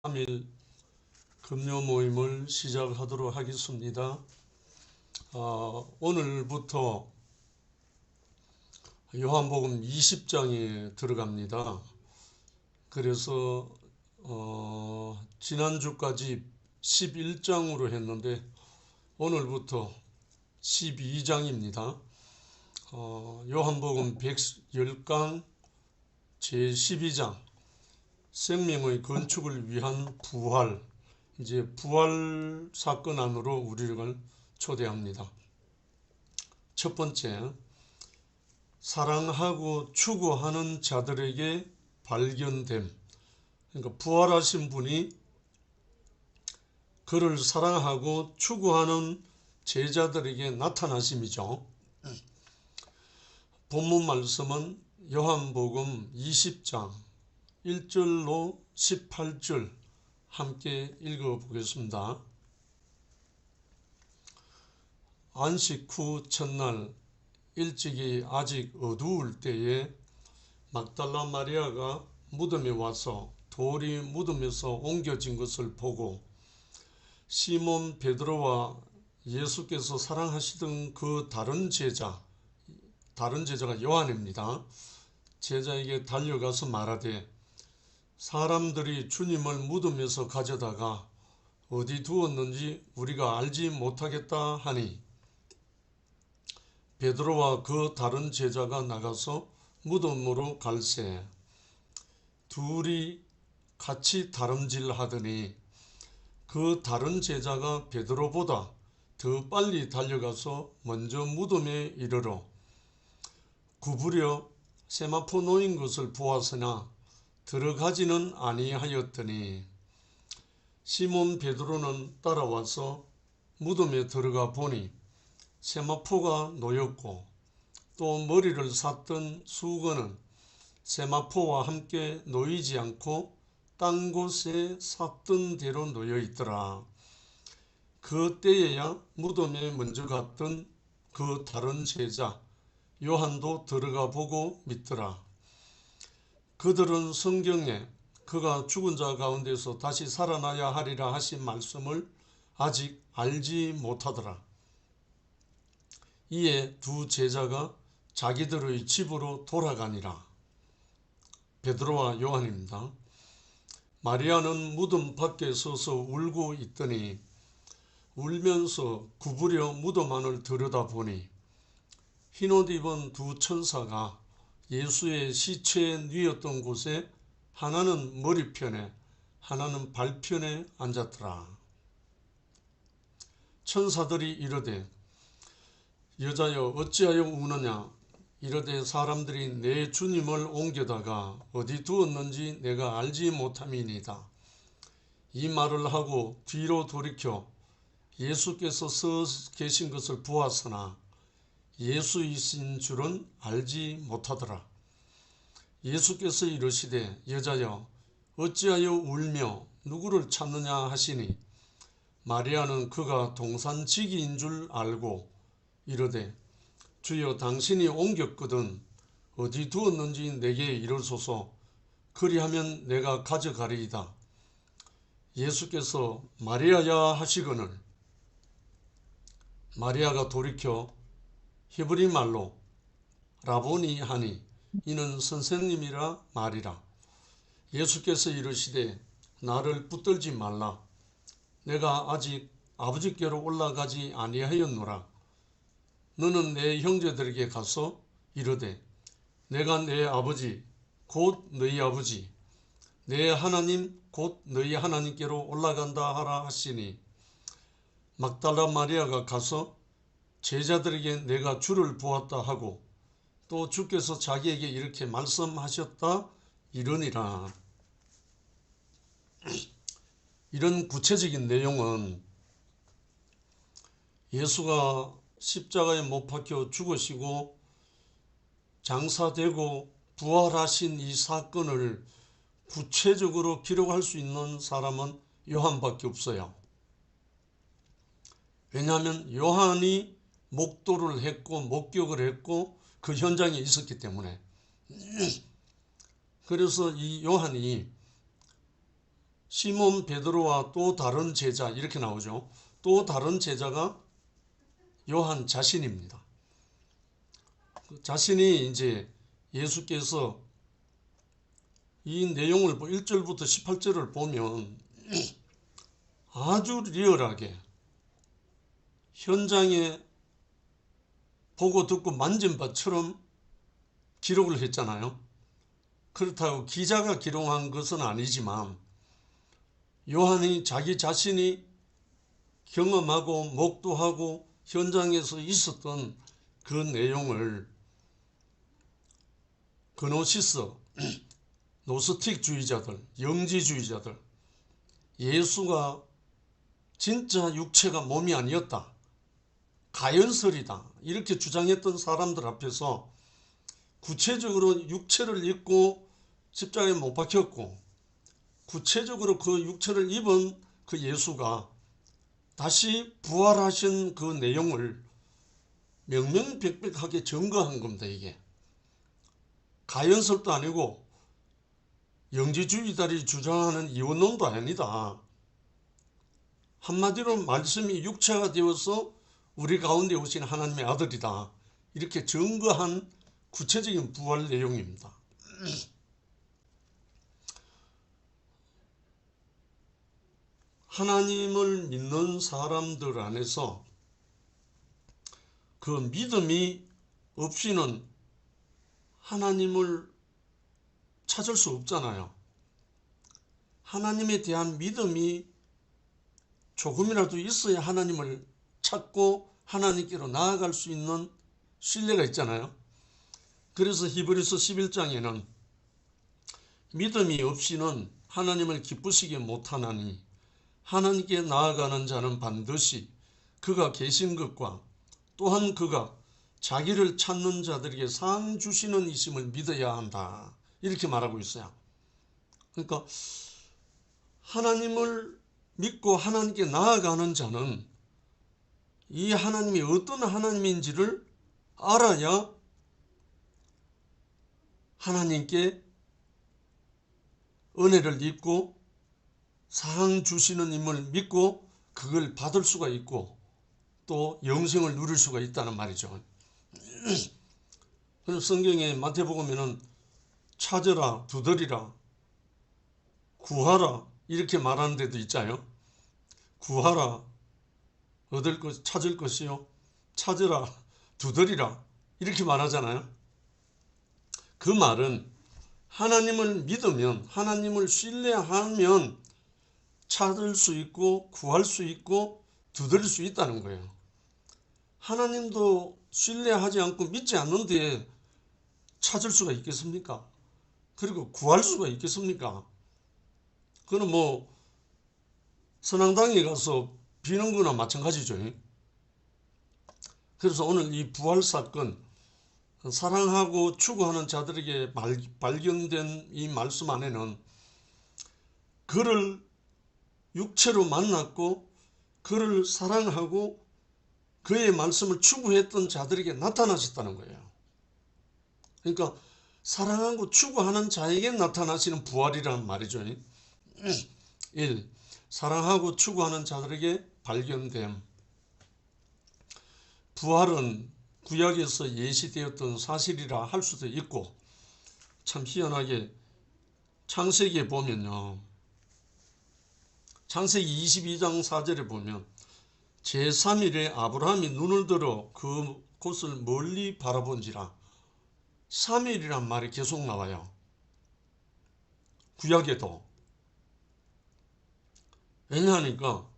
3일 금요 모임을 시작하도록 하겠습니다. 오늘부터 요한복음 20장에 들어갑니다. 그래서 지난주까지 11장으로 했는데 오늘부터 12장입니다. 요한복음 110강 제12장 생명의 건축을 위한 부활, 이제 부활 사건 안으로 우리를 초대합니다. 첫 번째, 사랑하고 추구하는 자들에게 발견됨. 그러니까 부활하신 분이 그를 사랑하고 추구하는 제자들에게 나타나심이죠. 본문 말씀은 요한복음 20장 1절로 18절 함께 읽어보겠습니다. 안식 후 첫날 일찍이 아직 어두울 때에 막달라 마리아가 무덤에 와서 돌이 무덤에서 옮겨진 것을 보고 시몬 베드로와 예수께서 사랑하시던 그 다른 제자가 요한입니다. 제자에게 달려가서 말하되 사람들이 주님을 무덤에서 가져다가 어디 두었는지 우리가 알지 못하겠다 하니 베드로와 그 다른 제자가 나가서 무덤으로 갈새 둘이 같이 다름질하더니 그 다른 제자가 베드로보다 더 빨리 달려가서 먼저 무덤에 이르러 구부려 세마포 놓인 것을 보았으나 들어가지는 아니하였더니 시몬 베드로는 따라와서 무덤에 들어가 보니 세마포가 놓였고 또 머리를 쌌던 수건은 세마포와 함께 놓이지 않고 딴 곳에 쌌던 대로 놓여 있더라. 그 때에야 무덤에 먼저 갔던 그 다른 제자 요한도 들어가 보고 믿더라. 그들은 성경에 그가 죽은 자 가운데서 다시 살아나야 하리라 하신 말씀을 아직 알지 못하더라. 이에 두 제자가 자기들의 집으로 돌아가니라. 베드로와 요한입니다. 마리아는 무덤 밖에 서서 울고 있더니 울면서 구부려 무덤 안을 들여다보니 흰옷 입은 두 천사가 예수의 시체에 누웠던 곳에 하나는 머리편에 하나는 발편에 앉았더라. 천사들이 이르되 여자여 어찌하여 우느냐 이르되 사람들이 내 주님을 옮겨다가 어디 두었는지 내가 알지 못함이니이다. 이 말을 하고 뒤로 돌이켜 예수께서 서 계신 것을 보았으나 예수이신 줄은 알지 못하더라. 예수께서 이르시되 여자여 어찌하여 울며 누구를 찾느냐 하시니 마리아는 그가 동산지기인 줄 알고 이르되 주여 당신이 옮겼거든 어디 두었는지 내게 이르소서 그리하면 내가 가져가리이다. 예수께서 마리아야 하시거늘 마리아가 돌이켜 히브리 말로 라보니 하니 이는 선생님이라 말이라. 예수께서 이르시되 나를 붙들지 말라. 내가 아직 아버지께로 올라가지 아니하였노라. 너는 내 형제들에게 가서 이르되 내가 내 아버지 곧 너희 아버지 내 하나님 곧 너희 하나님께로 올라간다 하라 하시니 막달라 마리아가 가서 제자들에게 내가 주를 보았다 하고 또 주께서 자기에게 이렇게 말씀하셨다 이러니라. 이런 구체적인 내용은 예수가 십자가에 못 박혀 죽으시고 장사되고 부활하신 이 사건을 구체적으로 기록할 수 있는 사람은 요한밖에 없어요. 왜냐하면 요한이 목도를 했고 목격을 했고 그 현장에 있었기 때문에. 그래서 이 요한이 시몬 베드로와 또 다른 제자 이렇게 나오죠. 또 다른 제자가 요한 자신입니다. 그 자신이 이제 예수께서 이 내용을 1절부터 18절을 보면 아주 리얼하게 현장에 보고 듣고 만진 바처럼 기록을 했잖아요. 그렇다고 기자가 기록한 것은 아니지만 요한이 자기 자신이 경험하고 목도하고 현장에서 있었던 그 내용을 그노시스, 노스틱주의자들, 영지주의자들, 예수가 진짜 육체가 몸이 아니었다, 가연설이다 이렇게 주장했던 사람들 앞에서 구체적으로 육체를 입고 십자가에 못 박혔고 구체적으로 그 육체를 입은 그 예수가 다시 부활하신 그 내용을 명명백백하게 증거한 겁니다. 이게 가연설도 아니고 영지주의자들이 주장하는 이원론도 아니다. 한마디로 말씀이 육체가 되어서 우리 가운데 오신 하나님의 아들이다 이렇게 증거한 구체적인 부활 내용입니다. 하나님을 믿는 사람들 안에서 그 믿음이 없이는 하나님을 찾을 수 없잖아요. 하나님에 대한 믿음이 조금이라도 있어야 하나님을 찾고 하나님께로 나아갈 수 있는 신뢰가 있잖아요. 그래서 히브리서 11장에는 믿음이 없이는 하나님을 기쁘시게 못하나니 하나님께 나아가는 자는 반드시 그가 계신 것과 또한 그가 자기를 찾는 자들에게 상 주시는 이심을 믿어야 한다 이렇게 말하고 있어요. 그러니까 하나님을 믿고 하나님께 나아가는 자는 이 하나님이 어떤 하나님인지를 알아야 하나님께 은혜를 입고 상 주시는 임을 믿고 그걸 받을 수가 있고 또 영생을 누릴 수가 있다는 말이죠. 그래서 성경에 마태복음에는 찾으라, 두드리라, 구하라 이렇게 말하는 데도 있잖아요. 구하라, 얻을 것, 찾을 것이요. 찾으라, 두드리라 이렇게 말하잖아요. 그 말은 하나님을 믿으면 하나님을 신뢰하면 찾을 수 있고 구할 수 있고 두드릴 수 있다는 거예요. 하나님도 신뢰하지 않고 믿지 않는데 찾을 수가 있겠습니까? 그리고 구할 수가 있겠습니까? 그는 뭐 선앙당에 가서 비는 거나 마찬가지죠. 그래서 오늘 이 부활 사건, 사랑하고 추구하는 자들에게 발견된 이 말씀 안에는 그를 육체로 만났고 그를 사랑하고 그의 말씀을 추구했던 자들에게 나타나셨다는 거예요. 그러니까 사랑하고 추구하는 자에게 나타나시는 부활이라는 말이죠. 1. 사랑하고 추구하는 자들에게 발견됨. 부활은 구약에서 예시되었던 사실이라 할 수도 있고 참 희한하게 창세기에 보면요. 창세기 22장 4절에 보면 제3일에 아브라함이 눈을 들어 그 곳을 멀리 바라본지라 3일이란 말이 계속 나와요. 구약에도. 왜냐하니까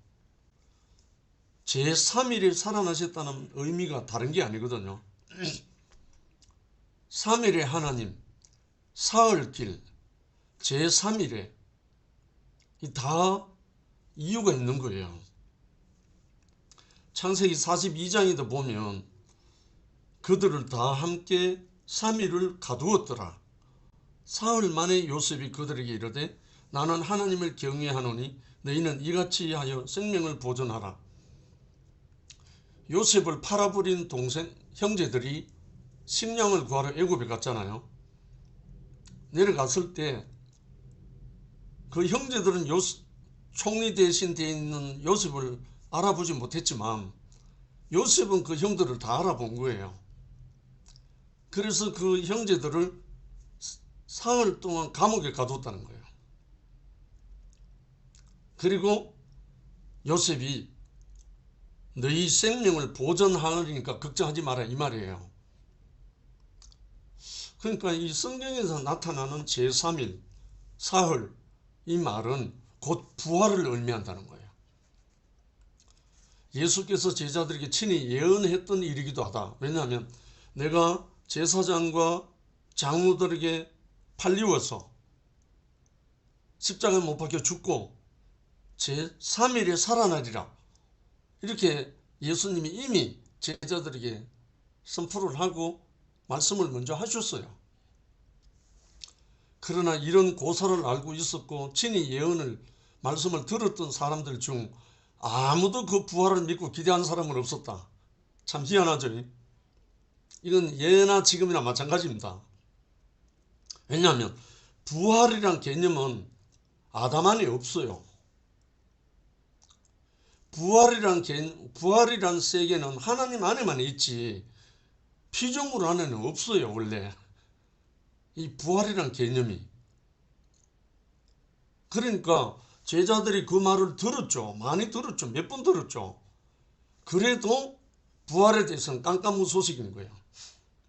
제3일에 살아나셨다는 의미가 다른 게 아니거든요. 3일에 하나님, 사흘길, 제3일에 다 이유가 있는 거예요. 창세기 42장에도 보면 그들을 다 함께 3일을 가두었더라. 사흘 만에 요셉이 그들에게 이르되 나는 하나님을 경외하노니 너희는 이같이 하여 생명을 보존하라. 요셉을 팔아버린 형제들이 식량을 구하러 애굽에 갔잖아요. 내려갔을 때 그 형제들은 총리 대신 돼 있는 요셉을 알아보지 못했지만 요셉은 그 형들을 다 알아본 거예요. 그래서 그 형제들을 사흘 동안 감옥에 가뒀다는 거예요. 그리고 요셉이 너희 생명을 보존하려니까 걱정하지 마라 이 말이에요. 그러니까 이 성경에서 나타나는 제3일, 사흘 이 말은 곧 부활을 의미한다는 거예요. 예수께서 제자들에게 친히 예언했던 일이기도 하다. 왜냐하면 내가 제사장과 장로들에게 팔리워서 십자가에 못 박혀 죽고 제3일에 살아나리라. 이렇게 예수님이 이미 제자들에게 선포를 하고 말씀을 먼저 하셨어요. 그러나 이런 고사를 알고 있었고 친히 예언을 말씀을 들었던 사람들 중 아무도 그 부활을 믿고 기대한 사람은 없었다. 참 희한하죠. 이건 예나 지금이나 마찬가지입니다. 왜냐하면 부활이란 개념은 아담 안에 없어요. 부활이란 세계는 하나님 안에만 있지 피조물 안에는 없어요. 원래 이 부활이란 개념이. 그러니까 제자들이 그 말을 들었죠. 많이 들었죠. 몇 번 들었죠. 그래도 부활에 대해서는 깜깜무소식인 거예요.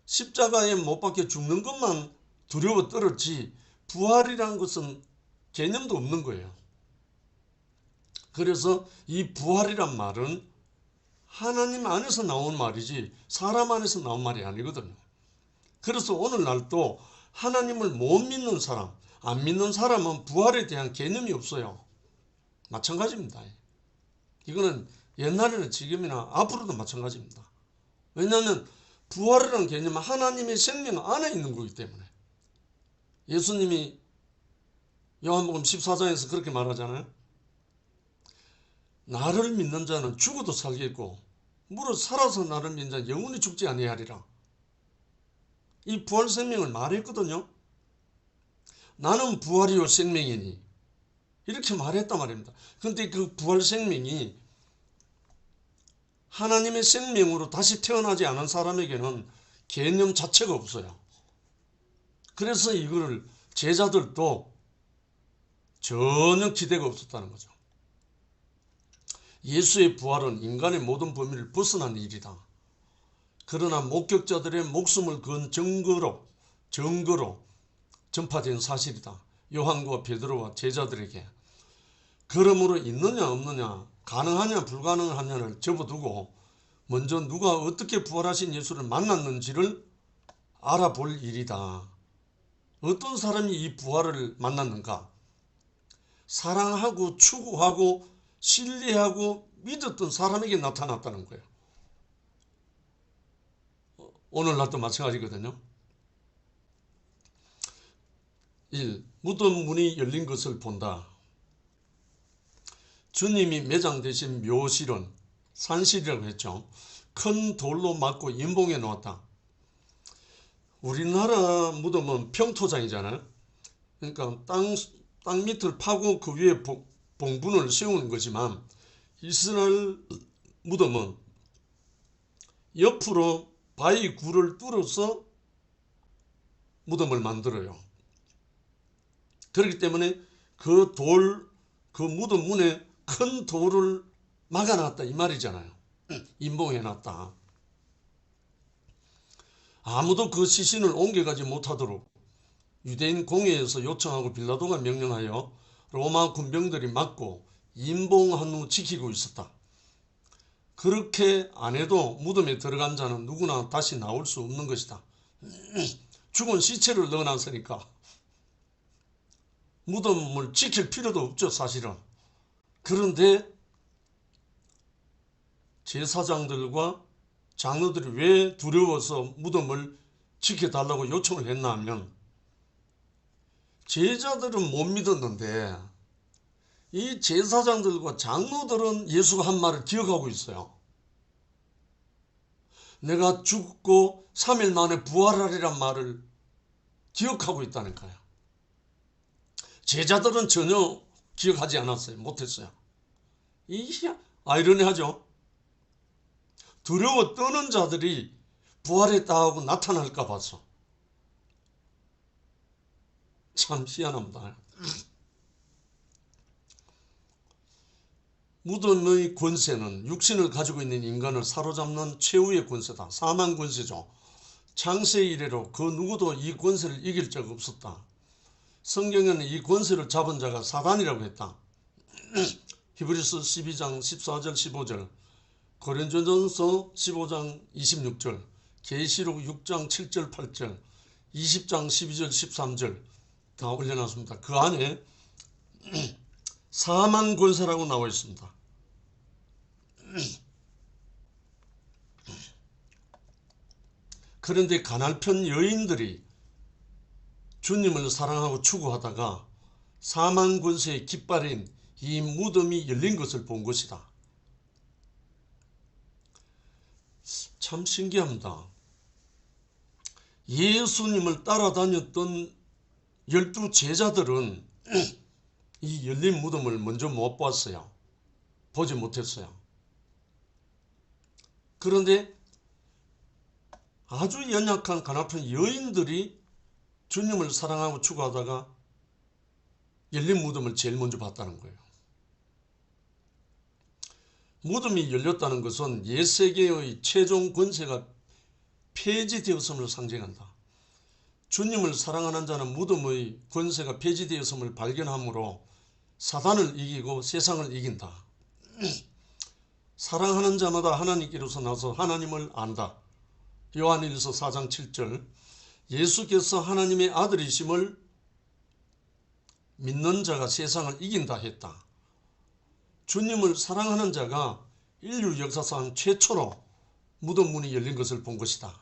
십자가에 못 박혀 죽는 것만 두려워 떨었지 부활이란 것은 개념도 없는 거예요. 그래서 이 부활이란 말은 하나님 안에서 나온 말이지 사람 안에서 나온 말이 아니거든요. 그래서 오늘날도 하나님을 못 믿는 사람, 안 믿는 사람은 부활에 대한 개념이 없어요. 마찬가지입니다. 이거는 옛날에는 지금이나 앞으로도 마찬가지입니다. 왜냐하면 부활이라는 개념은 하나님의 생명 안에 있는 거기 때문에. 예수님이 요한복음 14장에서 그렇게 말하잖아요. 나를 믿는 자는 죽어도 살겠고 무릇 살아서 나를 믿는 자는 영원히 죽지 아니하리라. 이 부활 생명을 말했거든요. 나는 부활이요 생명이니 이렇게 말했단 말입니다. 그런데 그 부활 생명이 하나님의 생명으로 다시 태어나지 않은 사람에게는 개념 자체가 없어요. 그래서 이거를 제자들도 전혀 기대가 없었다는 거죠. 예수의 부활은 인간의 모든 범위를 벗어난 일이다. 그러나 목격자들의 목숨을 건 증거로 전파된 사실이다. 요한과 베드로와 제자들에게. 그러므로 있느냐 없느냐 가능하냐 불가능하냐를 접어두고 먼저 누가 어떻게 부활하신 예수를 만났는지를 알아볼 일이다. 어떤 사람이 이 부활을 만났는가? 사랑하고 추구하고 신뢰하고 믿었던 사람에게 나타났다는 거예요. 오늘날도 마찬가지거든요. 1. 무덤 문이 열린 것을 본다. 주님이 매장되신 묘실은 산실이라고 했죠. 큰 돌로 막고 임봉해 놓았다. 우리나라 무덤은 평토장이잖아요. 그러니까 땅 밑을 파고 그 위에 봉분을 세우는 거지만 이스라엘 무덤은 옆으로 바위 굴을 뚫어서 무덤을 만들어요. 그렇기 때문에 그 무덤 문에 큰 돌을 막아놨다 이 말이잖아요. 임봉해놨다. 아무도 그 시신을 옮겨가지 못하도록 유대인 공회에서 요청하고 빌라도가 명령하여 로마 군병들이 막고 임봉한 후 지키고 있었다. 그렇게 안 해도 무덤에 들어간 자는 누구나 다시 나올 수 없는 것이다. 죽은 시체를 넣어놨으니까 무덤을 지킬 필요도 없죠 사실은. 그런데 제사장들과 장로들이 왜 두려워서 무덤을 지켜달라고 요청을 했나 하면 제자들은 못 믿었는데 이 제사장들과 장로들은 예수가 한 말을 기억하고 있어요. 내가 죽고 3일 만에 부활하리란 말을 기억하고 있다니까요. 제자들은 전혀 기억하지 않았어요. 못했어요. 이게 아이러니하죠. 두려워 떠는 자들이 부활했다 하고 나타날까 봐서. 참 희한합니다. 무덤의 권세는 육신을 가지고 있는 인간을 사로잡는 최후의 권세다. 사망 권세죠. 창세 이래로 그 누구도 이 권세를 이길 적 없었다. 성경에는 이 권세를 잡은 자가 사단이라고 했다. 히브리서 12장 14절 15절, 고린도전서 15장 26절, 계시록 6장 7절 8절, 20장 12절 13절 다 올려놨습니다. 그 안에 사망 권세라고 나와 있습니다. 그런데 가날편 여인들이 주님을 사랑하고 추구하다가 사망 권세의 깃발인 이 무덤이 열린 것을 본 것이다. 참 신기합니다. 예수님을 따라다녔던 12 제자들은 이 열린 무덤을 먼저 못 봤어요. 보지 못했어요. 그런데 아주 연약한 가난한 여인들이 주님을 사랑하고 추구하다가 열린 무덤을 제일 먼저 봤다는 거예요. 무덤이 열렸다는 것은 옛세계의 최종 권세가 폐지되었음을 상징한다. 주님을 사랑하는 자는 무덤의 권세가 폐지되었음을 발견하므로 사단을 이기고 세상을 이긴다. 사랑하는 자마다 하나님께로서 나서 하나님을 안다. 요한일서 4장 7절, 예수께서 하나님의 아들이심을 믿는 자가 세상을 이긴다 했다. 주님을 사랑하는 자가 인류 역사상 최초로 무덤 문이 열린 것을 본 것이다.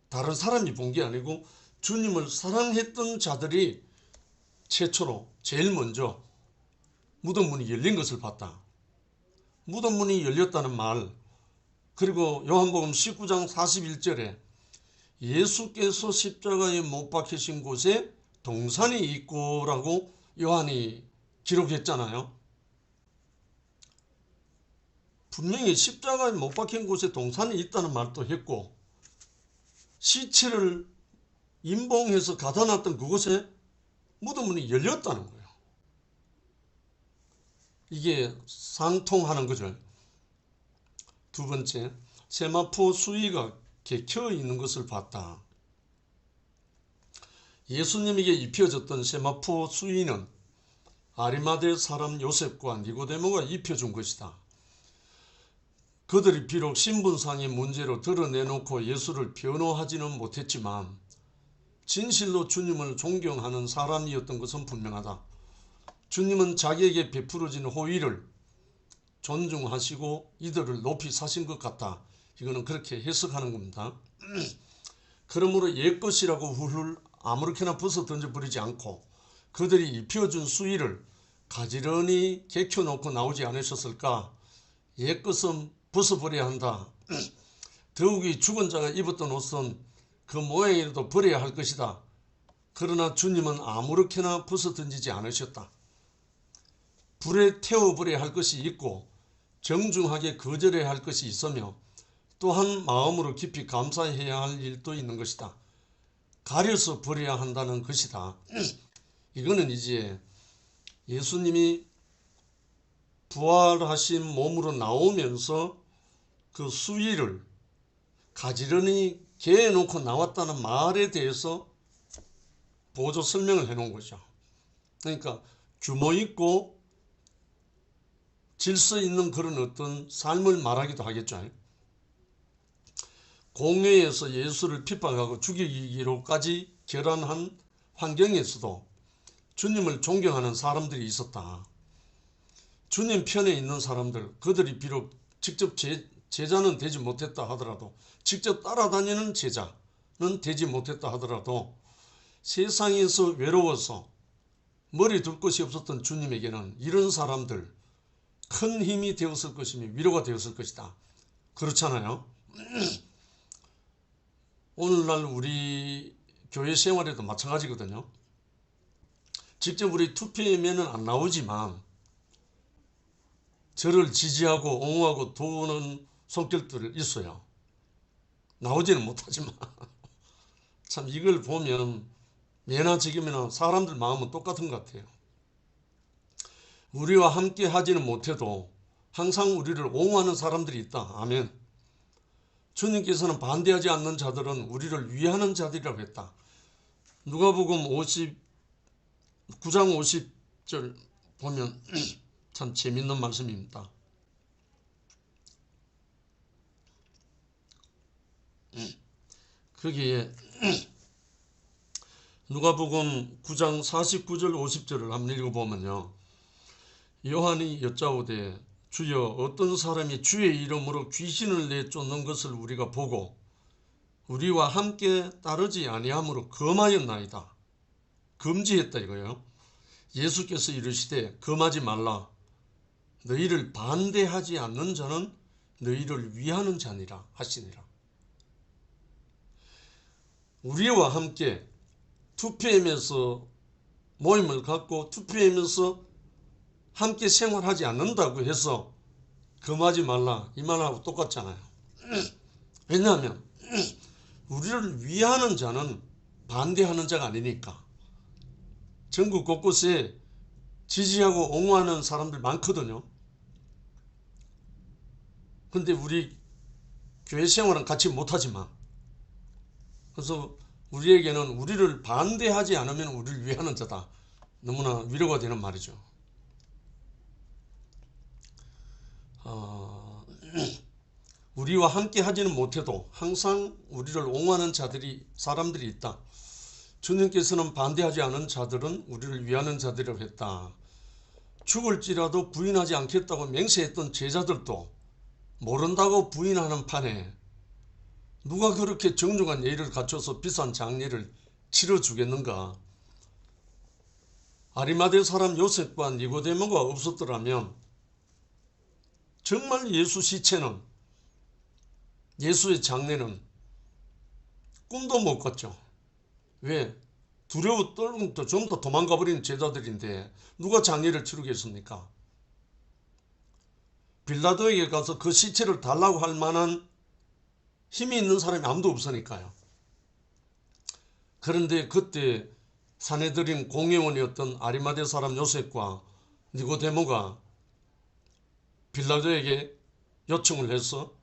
다른 사람이 본 게 아니고 주님을 사랑했던 자들이 최초로 제일 먼저 무덤 문이 열린 것을 봤다. 무덤 문이 열렸다는 말, 그리고 요한복음 19장 41절에 예수께서 십자가에 못 박히신 곳에 동산이 있고 라고 요한이 기록했잖아요. 분명히 십자가에 못 박힌 곳에 동산이 있다는 말도 했고, 시체를 임봉해서 가다 놨던 그곳에 무덤문이 열렸다는 거예요. 이게 상통하는 거죠. 두 번째, 세마포 수위가 개켜 있는 것을 봤다. 예수님에게 입혀졌던 세마포 수위는 아리마대 사람 요셉과 니고데모가 입혀준 것이다. 그들이 비록 신분상의 문제로 드러내놓고 예수를 변호하지는 못했지만 진실로 주님을 존경하는 사람이었던 것은 분명하다. 주님은 자기에게 베풀어진 호의를 존중하시고 이들을 높이 사신 것 같다. 이거는 그렇게 해석하는 겁니다. 그러므로 옛것이라고 훌훌 아무렇게나 벗어 던져버리지 않고 그들이 입혀준 수의를 가지런히 개켜놓고 나오지 않으셨을까? 옛것은 벗어버려야 한다. 더욱이 죽은 자가 입었던 옷은 그 모양이라도 버려야 할 것이다. 그러나 주님은 아무렇게나 벗어 던지지 않으셨다. 불에 태워버려야 할 것이 있고 정중하게 거절해야 할 것이 있으며 또한 마음으로 깊이 감사해야 할 일도 있는 것이다. 가려서 버려야 한다는 것이다. 이거는 이제 예수님이 부활하신 몸으로 나오면서 그 수위를 가지런히 개해놓고 나왔다는 말에 대해서 보조 설명을 해놓은 거죠. 그러니까 규모 있고 질서 있는 그런 어떤 삶을 말하기도 하겠죠. 공회에서 예수를 핍박하고 죽이기로까지 결단한 환경에서도 주님을 존경하는 사람들이 있었다. 주님 편에 있는 사람들, 그들이 비록 직접 제자는 되지 못했다 하더라도, 직접 따라다니는 제자는 되지 못했다 하더라도 세상에서 외로워서 머리 둘 곳이 없었던 주님에게는 이런 사람들 큰 힘이 되었을 것이며 위로가 되었을 것이다. 그렇잖아요. 오늘날 우리 교회 생활에도 마찬가지거든요. 직접 우리 투표에는 안 나오지만 저를 지지하고 옹호하고 도우는 손길들이 있어요. 나오지는 못하지만 참 이걸 보면 예나 지금이나 사람들 마음은 똑같은 것 같아요. 우리와 함께 하지는 못해도 항상 우리를 옹호하는 사람들이 있다. 아멘. 주님께서는 반대하지 않는 자들은 우리를 위하는 자들이라고 했다. 누가복음 9장 50절 보면 참 재밌는 말씀입니다. 거기에 누가복음 9장 49절 50절을 한번 읽어보면요. 요한이 여짜오되 주여 어떤 사람이 주의 이름으로 귀신을 내쫓는 것을 우리가 보고 우리와 함께 따르지 아니함으로 금하였나이다. 금지했다 이거예요. 예수께서 이르시되 금하지 말라. 너희를 반대하지 않는 자는 너희를 위하는 자니라 하시니라. 우리와 함께 2PM에서 모임을 갖고 2PM에서 함께 생활하지 않는다고 해서 금하지 말라 이 말하고 똑같잖아요. 왜냐하면 우리를 위하는 자는 반대하는 자가 아니니까. 전국 곳곳에 지지하고 옹호하는 사람들 많거든요. 근데 우리 교회 생활은 같이 못하지만, 그래서 우리에게는 우리를 반대하지 않으면 우리를 위하는 자다. 너무나 위로가 되는 말이죠. 우리와 함께 하지는 못해도 항상 우리를 옹호하는 사람들이 있다. 주님께서는 반대하지 않은 자들은 우리를 위하는 자들이라고 했다. 죽을지라도 부인하지 않겠다고 맹세했던 제자들도 모른다고 부인하는 판에 누가 그렇게 정중한 예의를 갖춰서 비싼 장례를 치러주겠는가. 아리마대 사람 요셉과 니고데모가 없었더라면 정말 예수 시체는, 예수의 장례는 꿈도 못 꿨죠. 왜? 두려워 떨고 전부 다 도망가 버린 제자들인데 누가 장례를 치르겠습니까? 빌라도에게 가서 그 시체를 달라고 할 만한 힘이 있는 사람이 아무도 없으니까요. 그런데 그때 산헤드린 공회원이었던 아리마대 사람 요셉과 니고데모가 빌라도에게 요청을 해서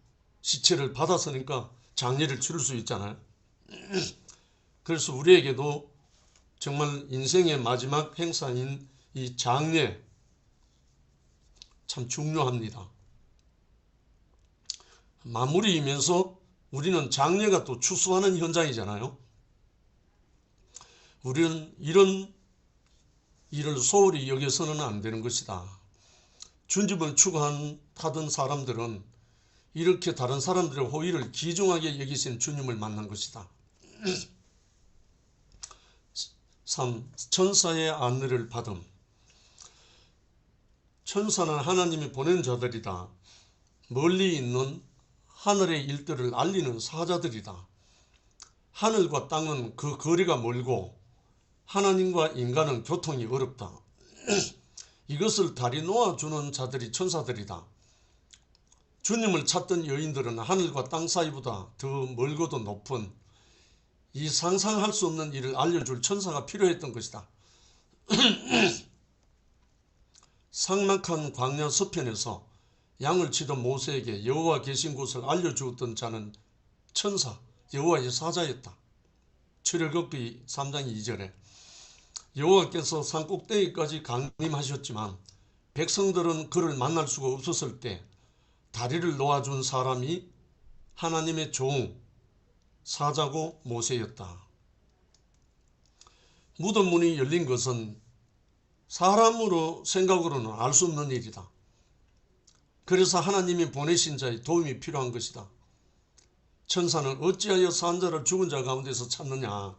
시체를 받았으니까 장례를 치를 수 있잖아요. 그래서 우리에게도 정말 인생의 마지막 행사인 이 장례 참 중요합니다. 마무리이면서 우리는 장례가 또 추수하는 현장이잖아요. 우리는 이런 일을 소홀히 여겨서는 안 되는 것이다. 주님을 추구하던 사람들은 이렇게 다른 사람들의 호의를 귀중하게 여기신 주님을 만난 것이다. 3. 천사의 안내를 받음. 천사는 하나님이 보낸 자들이다. 멀리 있는 하늘의 일들을 알리는 사자들이다. 하늘과 땅은 그 거리가 멀고 하나님과 인간은 교통이 어렵다. 이것을 다리 놓아주는 자들이 천사들이다. 주님을 찾던 여인들은 하늘과 땅 사이보다 더 멀고도 높은 이 상상할 수 없는 일을 알려줄 천사가 필요했던 것이다. 삭막한 광야 서편에서 양을 치던 모세에게 여호와 계신 곳을 알려주었던 자는 천사, 여호와의 사자였다. 출애굽기 3장 2절에 여호와께서 산꼭대기까지 강림하셨지만 백성들은 그를 만날 수가 없었을 때 다리를 놓아준 사람이 하나님의 종, 사자고 모세였다. 무덤 문이 열린 것은 사람으로 생각으로는 알 수 없는 일이다. 그래서 하나님이 보내신 자의 도움이 필요한 것이다. 천사는 어찌하여 산 자를 죽은 자 가운데서 찾느냐.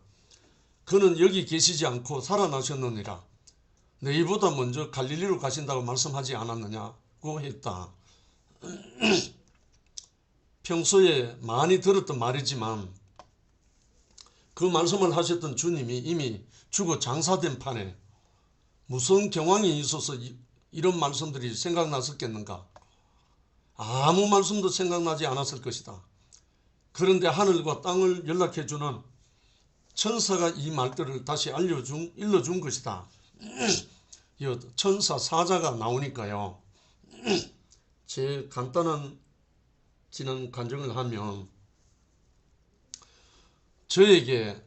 그는 여기 계시지 않고 살아나셨느니라. 너희보다 먼저 갈릴리로 가신다고 말씀하지 않았느냐고 했다. 평소에 많이 들었던 말이지만 그 말씀을 하셨던 주님이 이미 죽어 장사된 판에 무슨 경황이 있어서 이런 말씀들이 생각났었겠는가? 아무 말씀도 생각나지 않았을 것이다. 그런데 하늘과 땅을 연락해주는 천사가 이 말들을 다시 일러준 것이다. 천사 사자가 나오니까요. 제 간단한 지난 간증을 하면, 저에게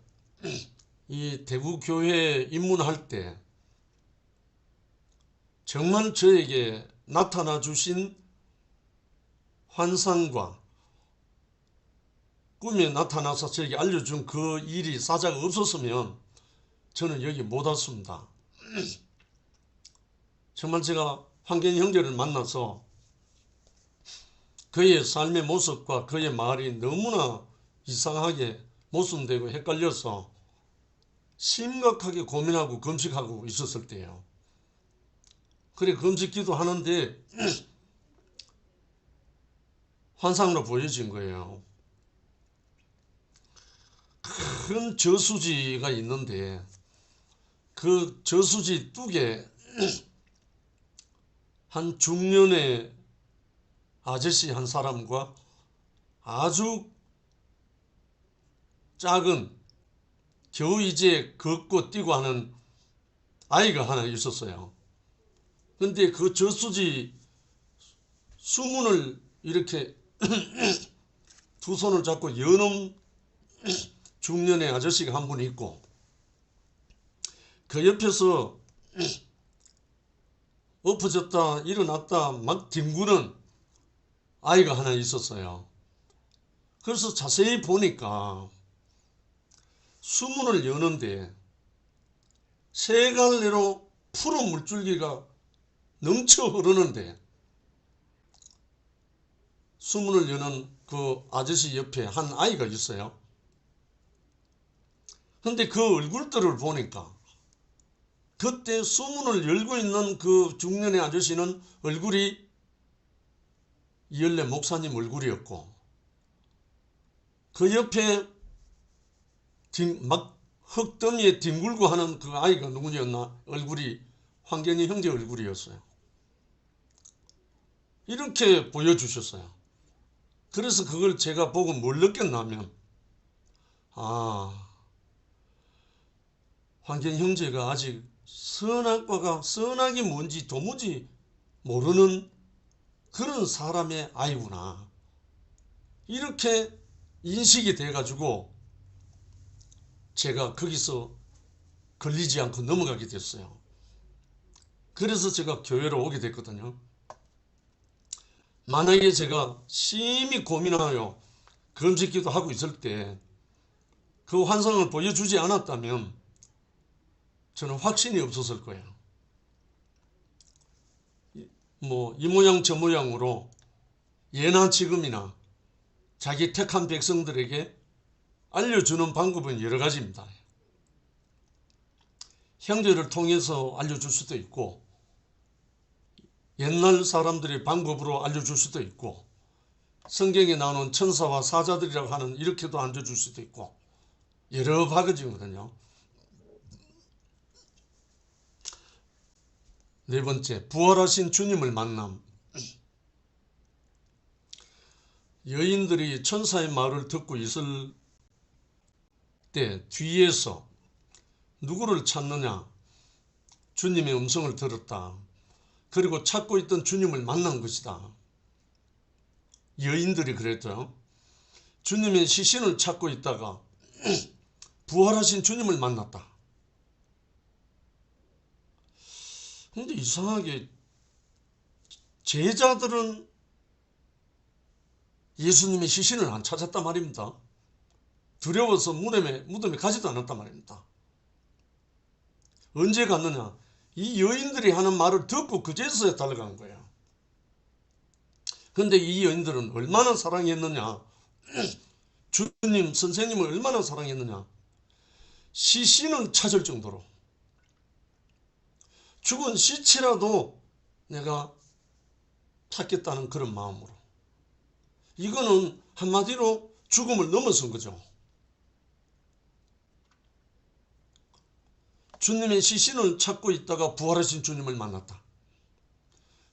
이 대구교회에 입문할 때 정말 저에게 나타나 주신 환상과 꿈에 나타나서 저에게 알려준 그 일이 사자가 없었으면 저는 여기 못 왔습니다. 정말 제가 황경희 형제를 만나서 그의 삶의 모습과 그의 말이 너무나 이상하게 모순되고 헷갈려서 심각하게 고민하고 금식하고 있었을 때예요. 그래 금식 기도하는데 환상으로 보여진 거예요. 큰 저수지가 있는데 그 저수지 뚝에 한 중년의 아저씨 한 사람과 아주 작은 겨우 이제 걷고 뛰고 하는 아이가 하나 있었어요. 근데 그 저수지 수문을 이렇게 두 손을 잡고 여는 중년의 아저씨가 한 분 있고, 그 옆에서 엎어졌다 일어났다 막 뒹구는 아이가 하나 있었어요. 그래서 자세히 보니까 수문을 여는데 세 갈래로 푸른 물줄기가 넘쳐 흐르는데 수문을 여는 그 아저씨 옆에 한 아이가 있어요. 근데 그 얼굴들을 보니까 그때 수문을 열고 있는 그 중년의 아저씨는 얼굴이 이열래 목사님 얼굴이었고, 그 옆에 막 흙더미에 뒹굴고 하는 그 아이가 누구였나? 얼굴이 황경희 형제 얼굴이었어요. 이렇게 보여주셨어요. 그래서 그걸 제가 보고 뭘 느꼈냐면, 황경희 형제가 아직 선악이 뭔지 도무지 모르는 그런 사람의 아이구나, 이렇게 인식이 돼가지고 제가 거기서 걸리지 않고 넘어가게 됐어요. 그래서 제가 교회로 오게 됐거든요. 만약에 제가 심히 고민하여 금식기도 하고 있을 때 그 환상을 보여주지 않았다면 저는 확신이 없었을 거예요. 이 모양 저 모양으로 예나 지금이나 자기 택한 백성들에게 알려주는 방법은 여러 가지입니다. 형제를 통해서 알려줄 수도 있고, 옛날 사람들의 방법으로 알려줄 수도 있고, 성경에 나오는 천사와 사자들이라고 하는 이렇게도 알려줄 수도 있고, 여러 바가지거든요. 네 번째, 부활하신 주님을 만남. 여인들이 천사의 말을 듣고 있을 때 뒤에서 누구를 찾느냐? 주님의 음성을 들었다. 그리고 찾고 있던 주님을 만난 것이다. 여인들이 그랬죠. 주님의 시신을 찾고 있다가 부활하신 주님을 만났다. 근데 이상하게 제자들은 예수님의 시신을 안 찾았단 말입니다. 두려워서 무덤에 가지도 않았단 말입니다. 언제 갔느냐? 이 여인들이 하는 말을 듣고 그제서야 달려간 거예요. 근데 이 여인들은 얼마나 사랑했느냐? 주님, 선생님을 얼마나 사랑했느냐? 시신을 찾을 정도로, 죽은 시체라도 내가 찾겠다는 그런 마음으로. 이거는 한마디로 죽음을 넘어선 거죠. 주님의 시신을 찾고 있다가 부활하신 주님을 만났다.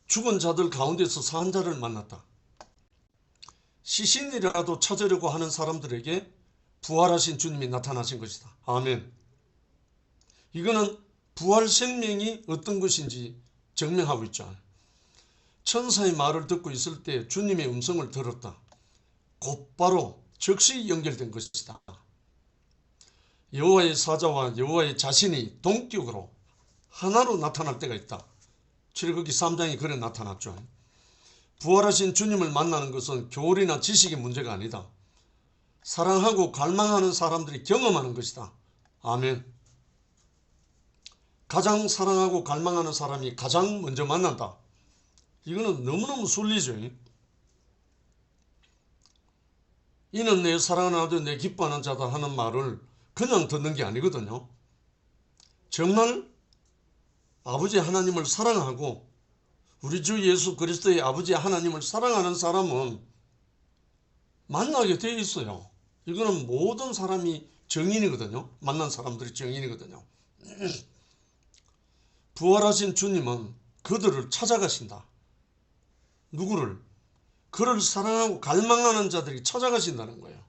죽은 자들 가운데서 산 자를 만났다. 시신이라도 찾으려고 하는 사람들에게 부활하신 주님이 나타나신 것이다. 아멘. 이거는 부활 생명이 어떤 것인지 증명하고 있죠. 천사의 말을 듣고 있을 때 주님의 음성을 들었다. 곧바로 즉시 연결된 것이다. 여호와의 사자와 여호와의 자신이 동격으로 하나로 나타날 때가 있다. 출애굽기 3장이 그래 나타났죠. 부활하신 주님을 만나는 것은 교리나 지식의 문제가 아니다. 사랑하고 갈망하는 사람들이 경험하는 것이다. 아멘. 가장 사랑하고 갈망하는 사람이 가장 먼저 만난다. 이거는 너무너무 순리죠. 이는 내 사랑하는 내 기뻐하는 자다 하는 말을 그냥 듣는 게 아니거든요. 정말 아버지 하나님을 사랑하고 우리 주 예수 그리스도의 아버지 하나님을 사랑하는 사람은 만나게 되어 있어요. 이거는 모든 사람이 정인이거든요. 만난 사람들이 정인이거든요. 부활하신 주님은 그들을 찾아가신다. 누구를? 그를 사랑하고 갈망하는 자들이 찾아가신다는 거예요.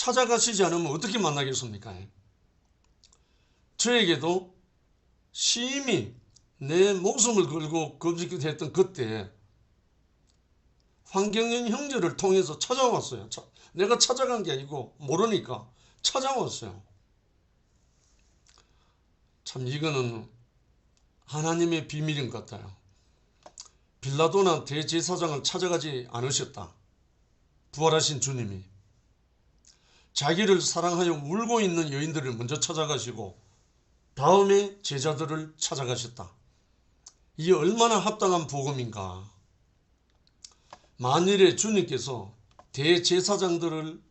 찾아가시지 않으면 어떻게 만나겠습니까? 저에게도 심히 내 목숨을 걸고 검직했던 그때 황경영 형제를 통해서 찾아왔어요. 내가 찾아간 게 아니고 모르니까 찾아왔어요. 참 이거는 하나님의 비밀인 것 같아요. 빌라도나 대제사장을 찾아가지 않으셨다. 부활하신 주님이 자기를 사랑하여 울고 있는 여인들을 먼저 찾아가시고 다음에 제자들을 찾아가셨다. 이게 얼마나 합당한 복음인가. 만일에 주님께서 대제사장들을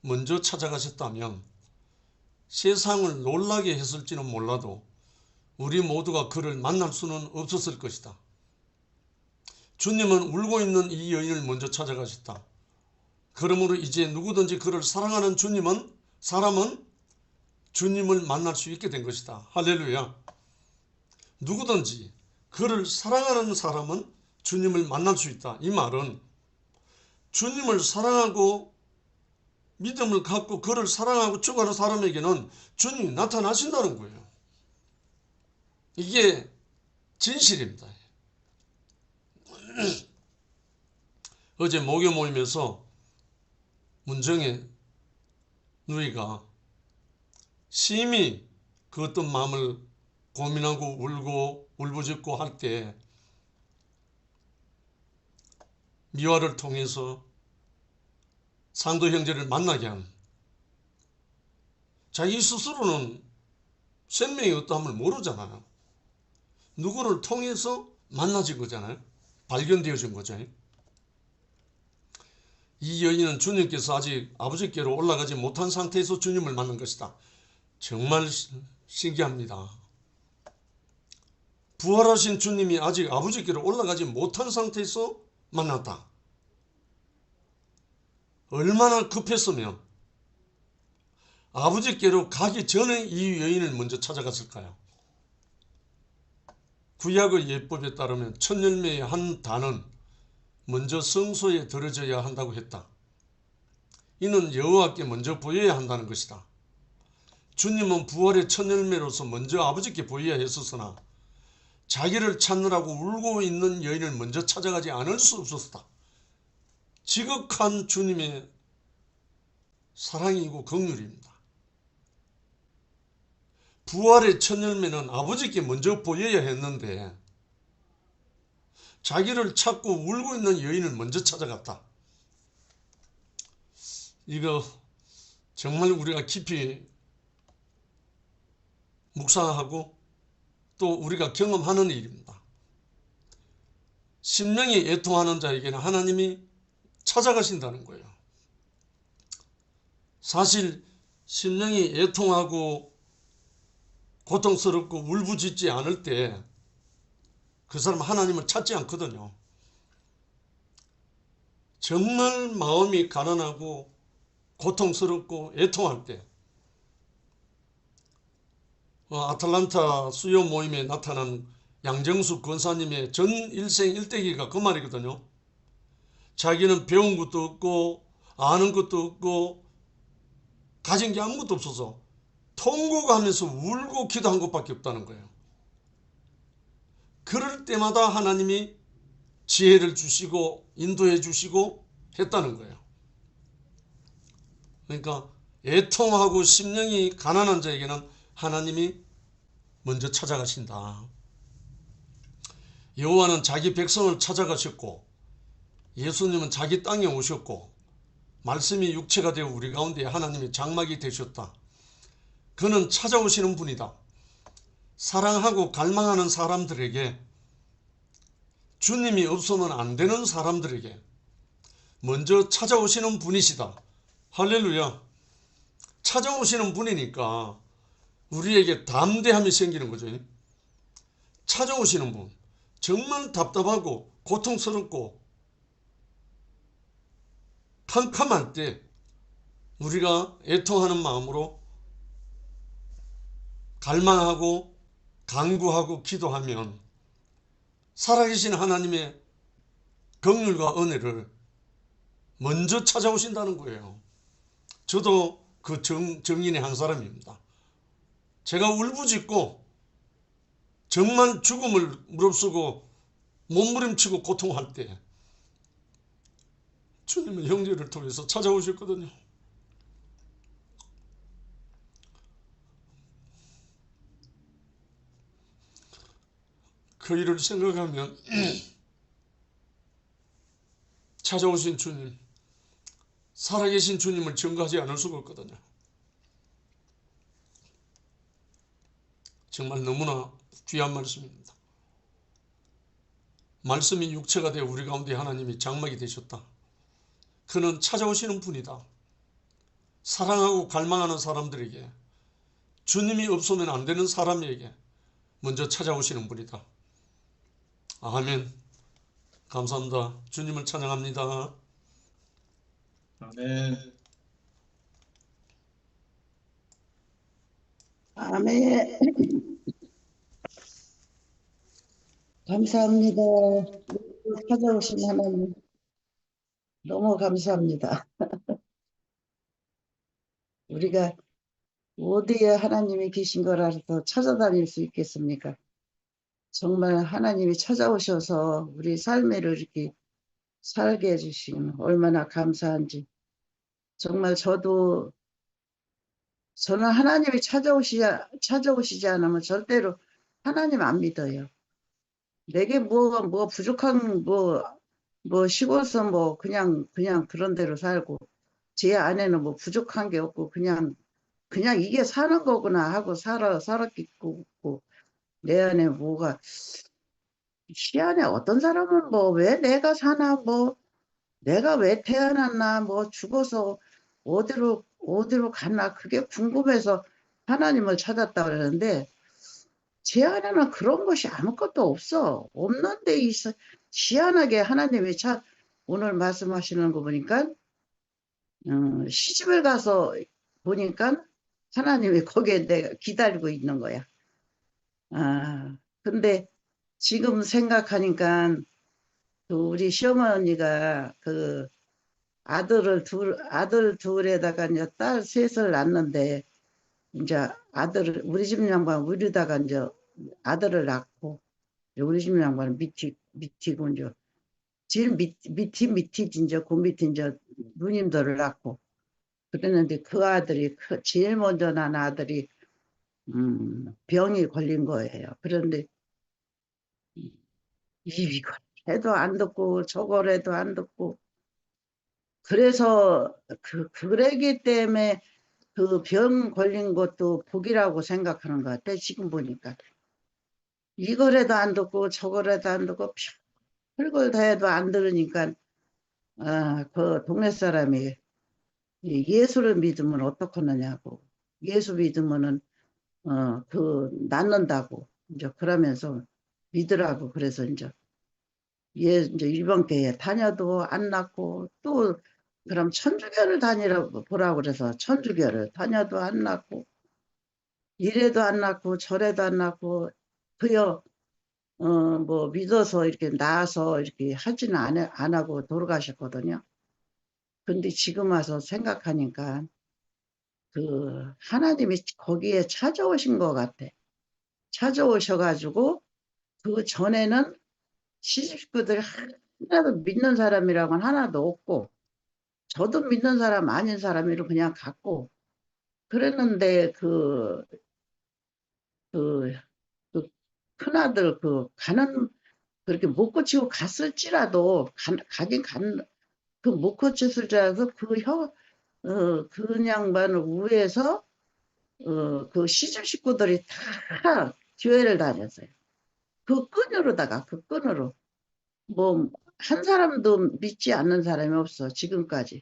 먼저 찾아가셨다면 세상을 놀라게 했을지는 몰라도 우리 모두가 그를 만날 수는 없었을 것이다. 주님은 울고 있는 이 여인을 먼저 찾아가셨다. 그러므로 이제 누구든지 그를 사랑하는 사람은 주님을 만날 수 있게 된 것이다. 할렐루야. 누구든지 그를 사랑하는 사람은 주님을 만날 수 있다. 이 말은 주님을 사랑하고 믿음을 갖고 그를 사랑하고 죽어가는 사람에게는 주님이 나타나신다는 거예요. 이게 진실입니다. 어제 목요 모임에서 문정의 누이가 심히 그 어떤 마음을 고민하고 울고 울부짖고 할 때 미화를 통해서 상도 형제를 만나게 한 자기 스스로는 생명이 어떠함을 모르잖아요. 누구를 통해서 만나진 거잖아요. 발견되어진 거죠. 이 여인은 주님께서 아직 아버지께로 올라가지 못한 상태에서 주님을 만난 것이다. 정말 신기합니다. 부활하신 주님이 아직 아버지께로 올라가지 못한 상태에서 만났다. 얼마나 급했으면 아버지께로 가기 전에 이 여인을 먼저 찾아갔을까요? 구약의 예법에 따르면 첫 열매의 한 단은 먼저 성소에 들어져야 한다고 했다. 이는 여호와께 먼저 보여야 한다는 것이다. 주님은 부활의 첫 열매로서 먼저 아버지께 보여야 했었으나 자기를 찾느라고 울고 있는 여인을 먼저 찾아가지 않을 수 없었다. 지극한 주님의 사랑이고 긍휼입니다. 부활의 첫 열매는 아버지께 먼저 보여야 했는데 자기를 찾고 울고 있는 여인을 먼저 찾아갔다. 이거 정말 우리가 깊이 묵상하고 또 우리가 경험하는 일입니다. 심령이 애통하는 자에게는 하나님이 찾아가신다는 거예요. 사실 심령이 애통하고 고통스럽고 울부짖지 않을 때 그 사람 하나님을 찾지 않거든요. 정말 마음이 가난하고 고통스럽고 애통할 때 아틀란타 수요 모임에 나타난 양정숙 권사님의 전 일생 일대기가 그 말이거든요. 자기는 배운 것도 없고 아는 것도 없고 가진 게 아무것도 없어서 통곡하면서 울고 기도한 것밖에 없다는 거예요. 그럴 때마다 하나님이 지혜를 주시고 인도해 주시고 했다는 거예요. 그러니까 애통하고 심령이 가난한 자에게는 하나님이 먼저 찾아가신다. 여호와는 자기 백성을 찾아가셨고 예수님은 자기 땅에 오셨고 말씀이 육체가 되어 우리 가운데 하나님의 장막이 되셨다. 그는 찾아오시는 분이다. 사랑하고 갈망하는 사람들에게, 주님이 없으면 안 되는 사람들에게 먼저 찾아오시는 분이시다. 할렐루야. 찾아오시는 분이니까 우리에게 담대함이 생기는 거죠. 찾아오시는 분, 정말 답답하고 고통스럽고 캄캄할 때 우리가 애통하는 마음으로 갈망하고 간구하고 기도하면 살아계신 하나님의 긍휼과 은혜를 먼저 찾아오신다는 거예요. 저도 그 정인의 한 사람입니다. 제가 울부짖고 정말 죽음을 무릅쓰고 몸부림치고 고통할 때 주님은 형제를 통해서 찾아오셨거든요. 그 일을 생각하면 찾아오신 주님, 살아계신 주님을 증거하지 않을 수가 없거든요. 정말 너무나 귀한 말씀입니다. 말씀이 육체가 되어 우리 가운데 하나님이 장막이 되셨다. 그는 찾아오시는 분이다. 사랑하고 갈망하는 사람들에게, 주님이 없으면 안 되는 사람에게 먼저 찾아오시는 분이다. 아멘. 감사합니다. 주님을 찬양합니다. 아멘. 아멘. 감사합니다. 찾아오신 하나님 너무 감사합니다. 우리가 어디에 하나님이 계신 거라서 찾아다닐 수 있겠습니까? 정말 하나님이 찾아오셔서 우리 삶을 이렇게 살게 해주시면 얼마나 감사한지. 정말 저는 하나님이 찾아오시지 않으면 절대로 하나님 안 믿어요. 내게 뭐 부족한 시골서 그냥 그런 대로 살고 제 안에는 뭐 부족한 게 없고 그냥 이게 사는 거구나 하고 살았겠고 내 안에 뭐가 시안에 어떤 사람은 왜 내가 사나 내가 왜 태어났나 죽어서 어디로 갔나 그게 궁금해서 하나님을 찾았다 그러는데 제 안에는 그런 것이 아무것도 없어. 없는데 희한하게 하나님이 오늘 말씀하시는 거 보니까 시집을 가서 보니까 하나님이 거기에 내가 기다리고 있는 거야. 근데 지금 생각하니까 우리 시어머니가 그 아들 둘에다가 이제 딸 셋을 낳는데 이제 우리 집 양반 우리다가 이제 아들을 낳고 우리 집 양반은 밑이고 이제 제일 밑이 이제 그 밑에 이제 누님들을 낳고 그랬는데 그 아들이 제일 먼저 난 아들이 병이 걸린 거예요. 그런데 이거 해도 안 듣고 저걸 해도 안 듣고 그래서 그러기 때문에 그 병 걸린 것도 복이라고 생각하는 것 같아. 지금 보니까 이걸 해도 안 듣고 저걸 해도 안 듣고 별걸 다 해도 안 들으니까 그 동네 사람이 예수를 믿으면 어떡하느냐고 예수 믿으면은 낫는다고 이제 그러면서 믿으라고 그래서 이제 이제 이번 교회 다녀도 안 낫고 또 그럼 천주교를 다니라고 보라고 그래서 천주교를 다녀도 안 낫고 이래도 안 낳고 저래도 안 낳고 그여 뭐 믿어서 이렇게 낳아서 이렇게 하지는 안 하고 돌아가셨거든요. 근데 지금 와서 생각하니까 그 하나님이 거기에 찾아오신 것 같아. 찾아오셔가지고 그 전에는 시집 식구들이 하나도 믿는 사람이라고는 하나도 없고 저도 믿는 사람 아닌 사람으로 그냥 갔고 그랬는데 그, 그 큰아들 그 가는 그렇게 못 고치고 갔을지라도 가긴 그 못 고쳤을지라도 그 양반을 우회해서 그 시집 식구들이 다 교회를 다녔어요. 그 끈으로다가 그 끈으로 뭐 한 사람도 믿지 않는 사람이 없어 지금까지.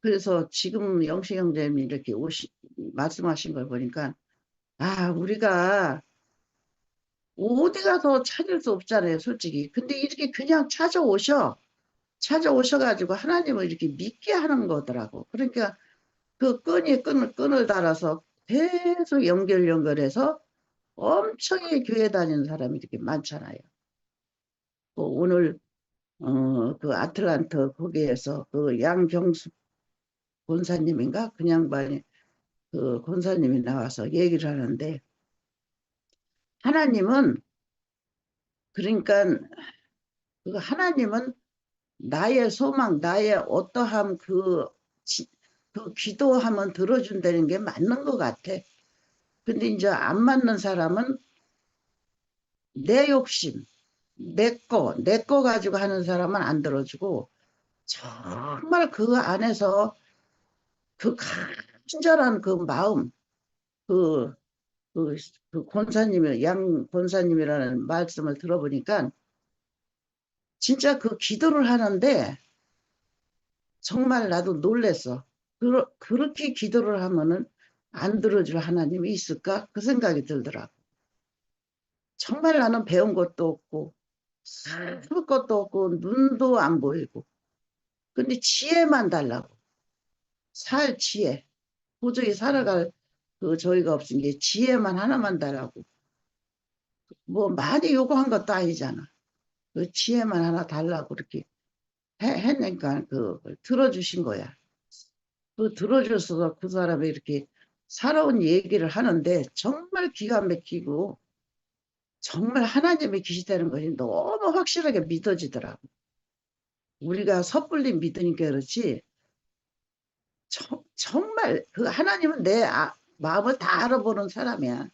그래서 지금 영식 형제님이 이렇게 말씀하신 걸 보니까 아 우리가 어디 가서 찾을 수 없잖아요 솔직히. 근데 이렇게 그냥 찾아오셔가지고 하나님을 이렇게 믿게 하는 거더라고. 그러니까 그 끈을 달아서 계속 연결해서 엄청나게 교회 다니는 사람이 이렇게 많잖아요. 오늘 그 아틀란트 거기에서 그 양경수 권사님인가 그 양반이 그 권사님이 나와서 얘기를 하는데 하나님은 그러니까 그 하나님은 나의 소망 나의 어떠함 그 기도하면 들어준다는 게 맞는 것 같아. 근데 이제 안 맞는 사람은 내 욕심 내 거 가지고 하는 사람은 안 들어주고 정말 그 안에서 그 간절한 그 마음 그, 그 권사님이 양 권사님이라는 말씀을 들어보니까 진짜 그 기도를 하는데 정말 나도 놀랬어. 그렇게 기도를 하면은 안 들어줄 하나님이 있을까? 그 생각이 들더라고. 정말 나는 배운 것도 없고 할 것도 없고 눈도 안 보이고 근데 지혜만 달라고. 살 지혜. 도저히 살아갈 그 저희가 없은 게 지혜만 하나만 달라고. 뭐 많이 요구한 것도 아니잖아. 그 지혜만 하나 달라고 그렇게 했으니까 그 들어주신 거야. 그 들어줘서 그 사람이 이렇게 살아온 얘기를 하는데 정말 기가 막히고 정말 하나님의 계시다는 것이 너무 확실하게 믿어지더라고. 우리가 섣불리 믿으니까 그렇지 정말 그 하나님은 내 마음을 다 알아보는 사람이야.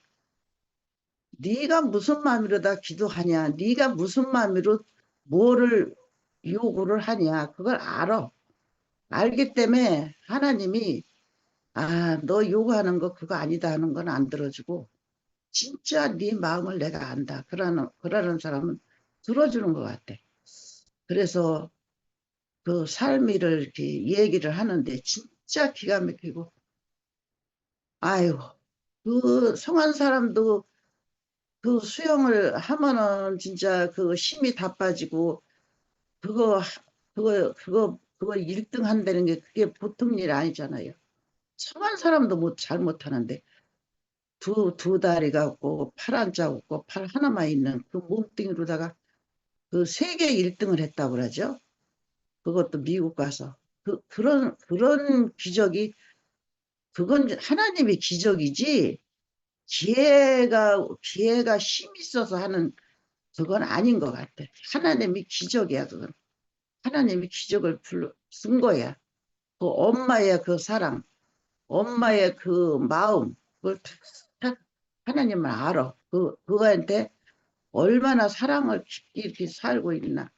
네가 무슨 마음으로 다 기도하냐 네가 무슨 마음으로 뭐를 요구를 하냐 그걸 알아. 알기 때문에 하나님이 너 요구하는 거 그거 아니다 하는 건 안 들어주고 진짜 네 마음을 내가 안다. 그러는 사람은 들어주는 것 같아. 그래서 그 삶을 이렇게 얘기를 하는데 진짜 기가 막히고 아유 그 성한 사람도 그 수영을 하면은 진짜 그 힘이 다 빠지고 그거 그거 1등 한다는 게 그게 보통 일 아니잖아요. 성한 사람도 잘 못하는데 두 다리가 없고 팔 안 자고 팔 하나만 있는 그 몸뚱이로다가 그 세계 1등을 했다고 그러죠. 그것도 미국 가서 그런 기적이 그건 하나님의 기적이지 기회가 힘 있어서 하는 그건 아닌 것 같아. 하나님이 기적이야 그건. 하나님이 기적을 쓴 거야. 그 엄마의 그 사랑, 엄마의 그 마음, 그걸 다 하나님은 알아. 그거한테 얼마나 사랑을 깊게 이렇게 살고 있나.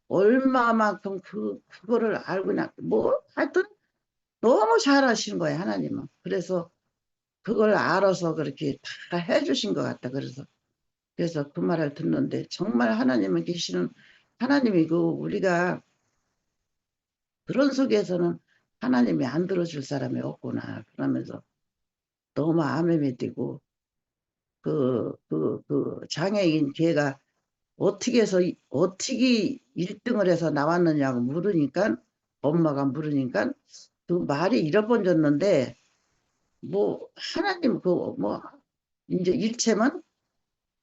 얼마만큼 그거를 알고 있나. 뭐, 하여튼 너무 잘하시는 거야, 하나님은. 그래서 그걸 알아서 그렇게 다 해주신 것 같다. 그래서 그 말을 듣는데 정말 하나님은 계시는 하나님이고 우리가 그런 속에서는 하나님이 안 들어줄 사람이 없구나. 그러면서 너무 암음이 뛰고 그 장애인 걔가 어떻게 1등을 해서 나왔느냐고 물으니까 엄마가 물으니까 그 말이 잃어버렸는데 뭐 하나님 그 뭐 이제 일체만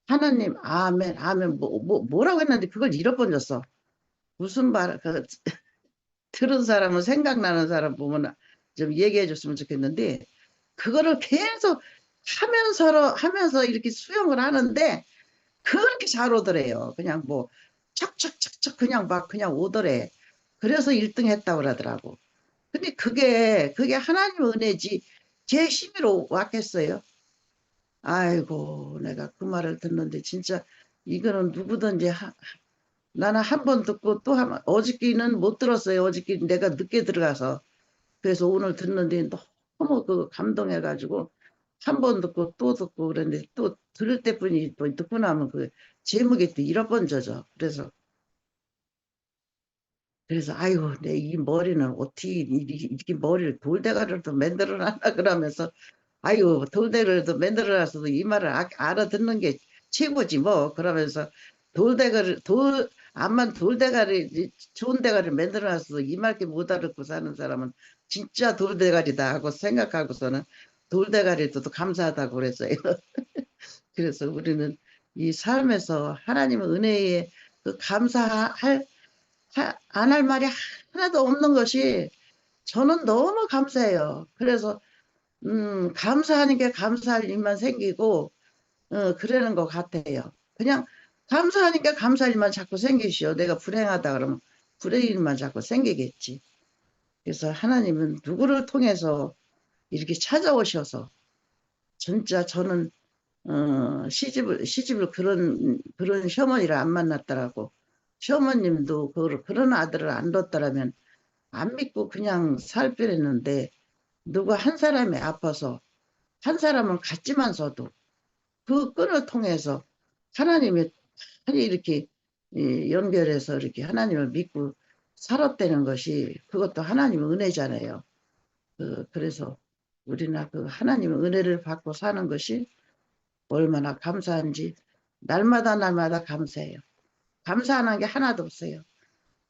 하나님 아멘 아멘 뭐라고 했는데 그걸 잃어버렸어. 무슨 말 그 들은 사람은 생각나는 사람 보면 좀 얘기해 줬으면 좋겠는데 그거를 계속 하면서 이렇게 수영을 하는데 그렇게 잘 오더래요. 그냥 뭐 척척척척 그냥 막 그냥 오더래. 그래서 1등 했다고 그러더라고. 근데 그게 하나님 은혜지 제 힘으로 왔겠어요? 아이고 내가 그 말을 듣는데 진짜 이거는 누구든지 나는 한 번 듣고 또 어저께는 못 들었어요. 어저께 내가 늦게 들어가서 그래서 오늘 듣는데 너무 그 감동해가지고 한 번 듣고 또 듣고 그랬는데 또 들을 때뿐이 또 듣고 나면 그 제목이 또 잃어번져져. 그래서 아이고 내 이 머리는 어떻게 이렇게 머리를 돌대가리를 또 만들어놨나 그러면서 아이고 돌대가리를 또 만들어놨어도 이 말을 알아듣는 게 최고지 뭐 그러면서 암만 돌대가리 좋은 대가리를 만들어놨어도 이 말께 못 알아듣고 사는 사람은 진짜 돌대가리다 하고 생각하고서는 돌대가리도 또 감사하다고 그랬어요. 그래서 우리는 이 삶에서 하나님의 은혜에 그 감사할 안 할 말이 하나도 없는 것이 저는 너무 감사해요. 그래서 감사하는 게 감사할 일만 생기고 그러는 것 같아요. 그냥 감사하니까 감사할 일만 자꾸 생기시오. 내가 불행하다 그러면 불행 일만 자꾸 생기겠지. 그래서 하나님은 누구를 통해서 이렇게 찾아오셔서 진짜 저는 시집을 그런 시어머니를 안 만났더라고. 시어머님도 그런 아들을 안 뒀더라면 안 믿고 그냥 살 뻔했는데 누구 한 사람이 아파서 한 사람은 같지만서도 그 끈을 통해서 하나님이 이렇게 연결해서 이렇게 하나님을 믿고 살았다는 것이 그것도 하나님의 은혜잖아요. 그래서 우리나 그 하나님의 은혜를 받고 사는 것이 얼마나 감사한지 날마다 감사해요. 감사하는 게 하나도 없어요.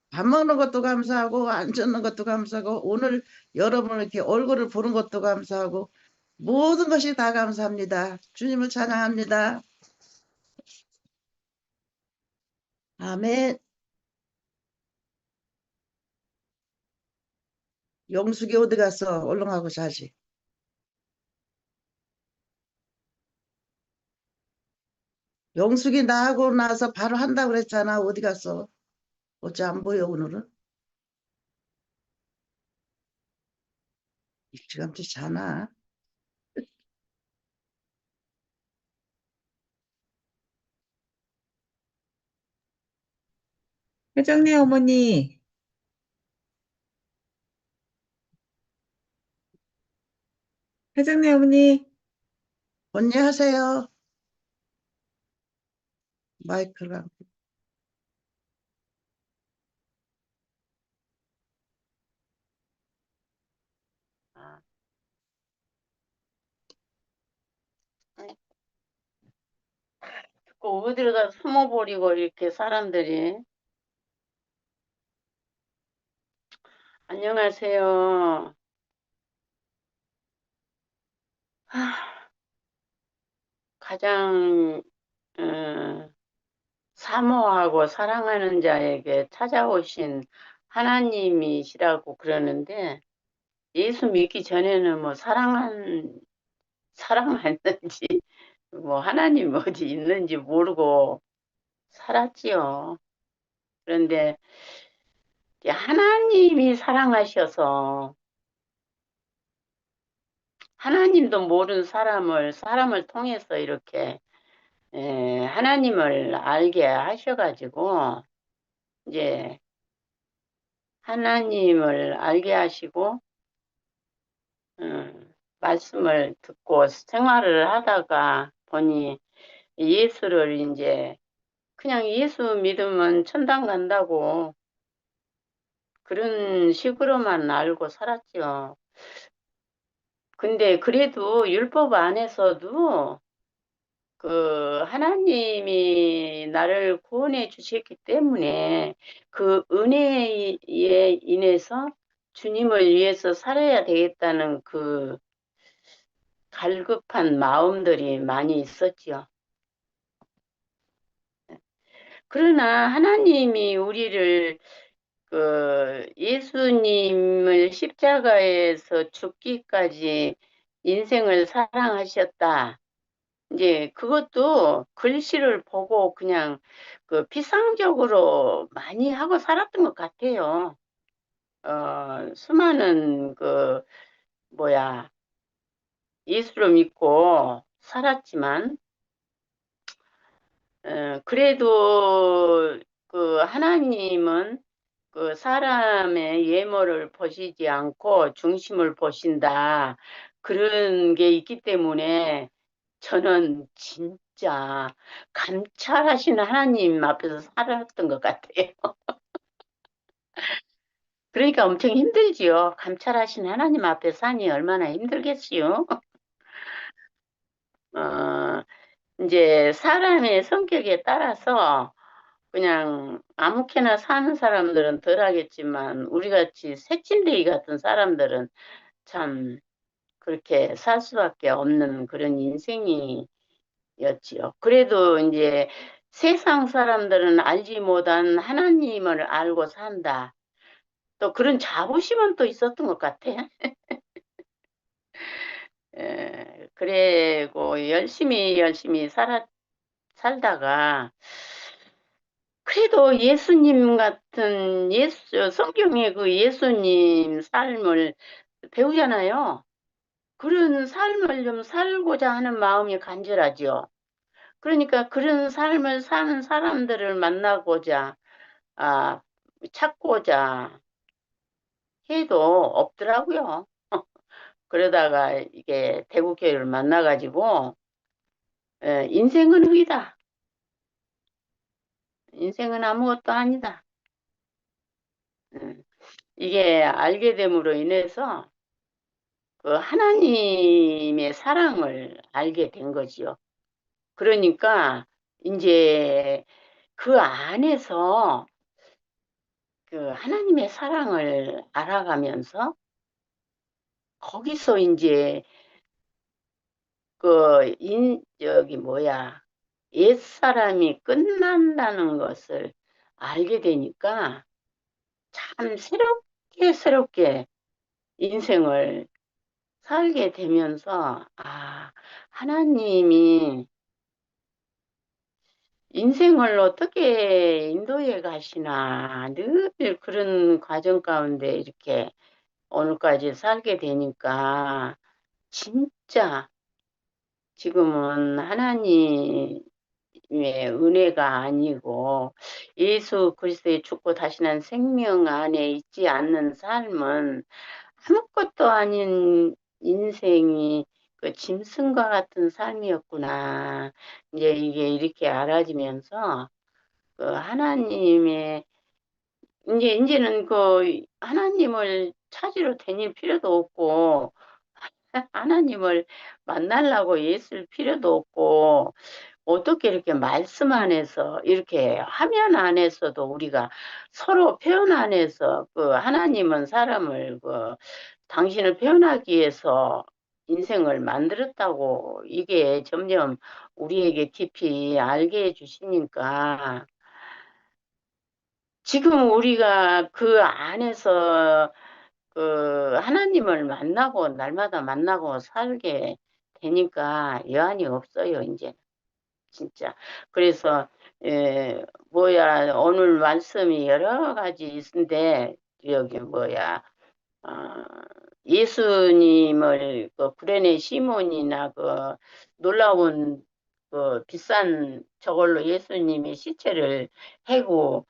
밥 먹는 것도 감사하고 앉는 것도 감사하고 오늘 여러분 이렇게 얼굴을 보는 것도 감사하고 모든 것이 다 감사합니다. 주님을 찬양합니다. 아멘. 영숙이 어디 갔어? 얼른 하고 자지. 영숙이 나하고 나서 바로 한다고 그랬잖아. 어디 갔어? 어째 안 보여 오늘은? 일찌감치 자나? 회장님 어머니, 회장님 어머니, 언니 하세요. 마이크가. 아, 그 어디를 가 숨어버리고 이렇게 사람들이. 안녕하세요. 하, 가장 사모하고 사랑하는 자에게 찾아오신 하나님이시라고 그러는데 예수 믿기 전에는 뭐 사랑했는지 뭐 하나님 어디 있는지 모르고 살았지요. 그런데 이제 하나님이 사랑하셔서 하나님도 모르는 사람을 통해서 이렇게 하나님을 알게 하셔가지고 이제 하나님을 알게 하시고 말씀을 듣고 생활을 하다가 보니 예수를 이제 그냥 예수 믿으면 천당 간다고 그런 식으로만 알고 살았죠. 근데 그래도 율법 안에서도 그 하나님이 나를 구원해 주셨기 때문에 그 은혜에 인해서 주님을 위해서 살아야 되겠다는 그 갈급한 마음들이 많이 있었지요. 그러나 하나님이 우리를 예수님을 십자가에서 죽기까지 인생을 사랑하셨다. 이제 그것도 글씨를 보고 그냥 피상적으로 많이 하고 살았던 것 같아요. 수많은 예수를 믿고 살았지만, 그래도 하나님은 사람의 외모를 보시지 않고 중심을 보신다. 그런 게 있기 때문에 저는 진짜 감찰하시는 하나님 앞에서 살았던 것 같아요. 그러니까 엄청 힘들지요. 감찰하시는 하나님 앞에 사니 얼마나 힘들겠지요. 어, 이제 사람의 성격에 따라서 그냥 아무렇게나 사는 사람들은 덜 하겠지만 우리같이 새침대기 같은 사람들은 참 그렇게 살 수밖에 없는 그런 인생이었지요. 그래도 이제 세상 사람들은 알지 못한 하나님을 알고 산다. 또 그런 자부심은 또 있었던 것 같아. 그리고 열심히 살다가 그래도 예수님 같은 성경의 그 예수님 삶을 배우잖아요. 그런 삶을 좀 살고자 하는 마음이 간절하죠. 그러니까 그런 삶을 사는 사람들을 만나고자, 찾고자 해도 없더라고요. 그러다가 이게 대구교회를 만나가지고, 인생은 흙이다. 인생은 아무것도 아니다. 이게 알게 됨으로 인해서 하나님의 사랑을 알게 된 거지요. 그러니까 이제 그 안에서 하나님의 사랑을 알아가면서 거기서 이제 옛사람이 끝난다는 것을 알게 되니까 참 새롭게 인생을 살게 되면서, 하나님이 인생을 어떻게 인도해 가시나, 늘 그런 과정 가운데 이렇게 오늘까지 살게 되니까, 진짜 지금은 하나님의 은혜가 아니고, 예수 그리스도의 죽고 다시난 생명 안에 있지 않는 삶은 아무것도 아닌 인생이 짐승과 같은 삶이었구나. 이제 이게 이렇게 알아지면서 하나님의 이제는 하나님을 찾으러 다닐 필요도 없고 하나님을 만나려고 애쓸 필요도 없고 어떻게 이렇게 말씀 안에서 이렇게 화면 안에서도 우리가 서로 표현 안에서 하나님은 사람을 당신을 표현하기 위해서 인생을 만들었다고 이게 점점 우리에게 깊이 알게 해주시니까 지금 우리가 그 안에서 하나님을 만나고 날마다 만나고 살게 되니까 여한이 없어요, 이제. 진짜. 그래서, 오늘 말씀이 여러 가지 있는데, 예수님을 구레네 시몬이나 놀라운 비싼 저걸로 예수님의 시체를 해고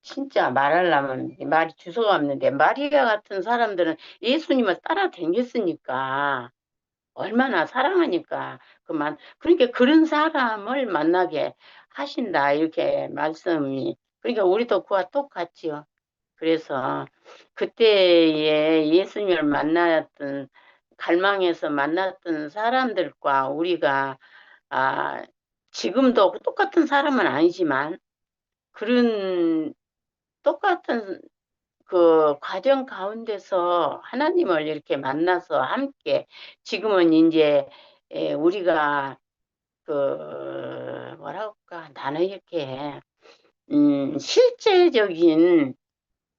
진짜 말하려면 말이 주소가 없는데 마리아 같은 사람들은 예수님을 따라 다녔으니까 얼마나 사랑하니까 그러니까 그런 사람을 만나게 하신다 이렇게 말씀이 그러니까 우리도 그와 똑같지요. 그래서 그때에 예수님을 만났던 갈망에서 만났던 사람들과 우리가 지금도 똑같은 사람은 아니지만 그런 똑같은 그 과정 가운데서 하나님을 이렇게 만나서 함께 지금은 이제 우리가 그 뭐라 할까 나는 이렇게 실제적인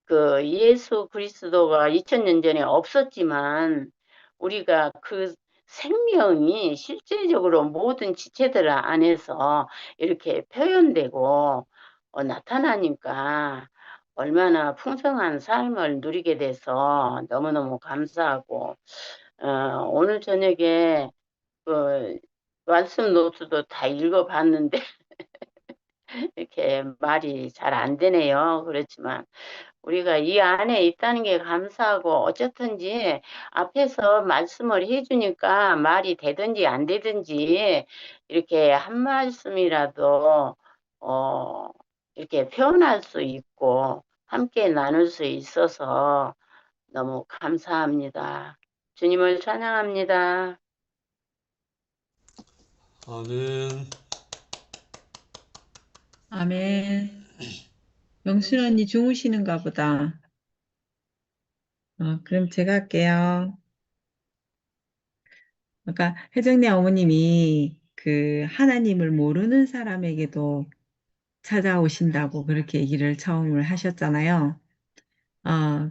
그 예수 그리스도가 2000년 전에 없었지만 우리가 그 생명이 실제적으로 모든 지체들 안에서 이렇게 표현되고 나타나니까 얼마나 풍성한 삶을 누리게 돼서 너무너무 감사하고 오늘 저녁에 그 말씀 노트도 다 읽어봤는데 이렇게 말이 잘 안 되네요. 그렇지만 우리가 이 안에 있다는 게 감사하고 어쨌든지 앞에서 말씀을 해주니까 말이 되든지 안 되든지 이렇게 한 말씀이라도 어, 이렇게 표현할 수 있고 함께 나눌 수 있어서 너무 감사합니다. 주님을 찬양합니다. 아멘. 아멘. 영순 언니 주무시는가 보다. 그럼 제가 할게요. 아까 혜정네 어머님이 그 하나님을 모르는 사람에게도 찾아오신다고 그렇게 얘기를 처음을 하셨잖아요.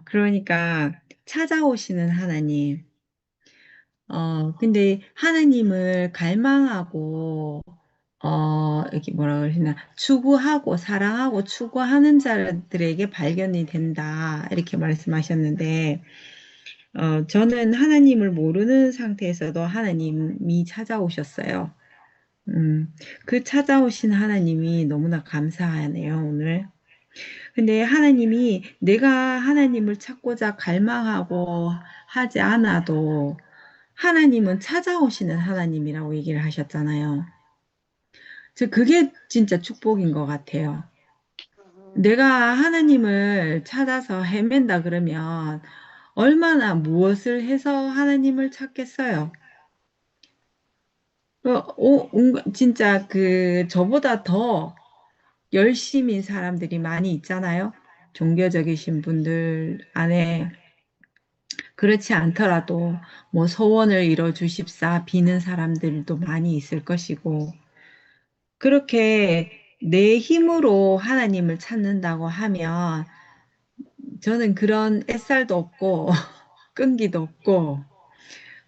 그러니까 찾아오시는 하나님. 근데 하나님을 갈망하고, 이렇게 뭐라 그러시나, 추구하고, 사랑하고, 추구하는 자들에게 발견이 된다. 이렇게 말씀하셨는데, 저는 하나님을 모르는 상태에서도 하나님이 찾아오셨어요. 그 찾아오신 하나님이 너무나 감사하네요, 오늘. 근데 하나님이 내가 하나님을 찾고자 갈망하고 하지 않아도 하나님은 찾아오시는 하나님이라고 얘기를 하셨잖아요. 그게 진짜 축복인 것 같아요. 내가 하나님을 찾아서 헤맨다 그러면 얼마나 무엇을 해서 하나님을 찾겠어요? 진짜 저보다 더 열심인 사람들이 많이 있잖아요. 종교적이신 분들 안에 그렇지 않더라도 뭐 소원을 이뤄 주십사 비는 사람들도 많이 있을 것이고 그렇게 내 힘으로 하나님을 찾는다고 하면 저는 그런 햇살도 없고 끈기도 없고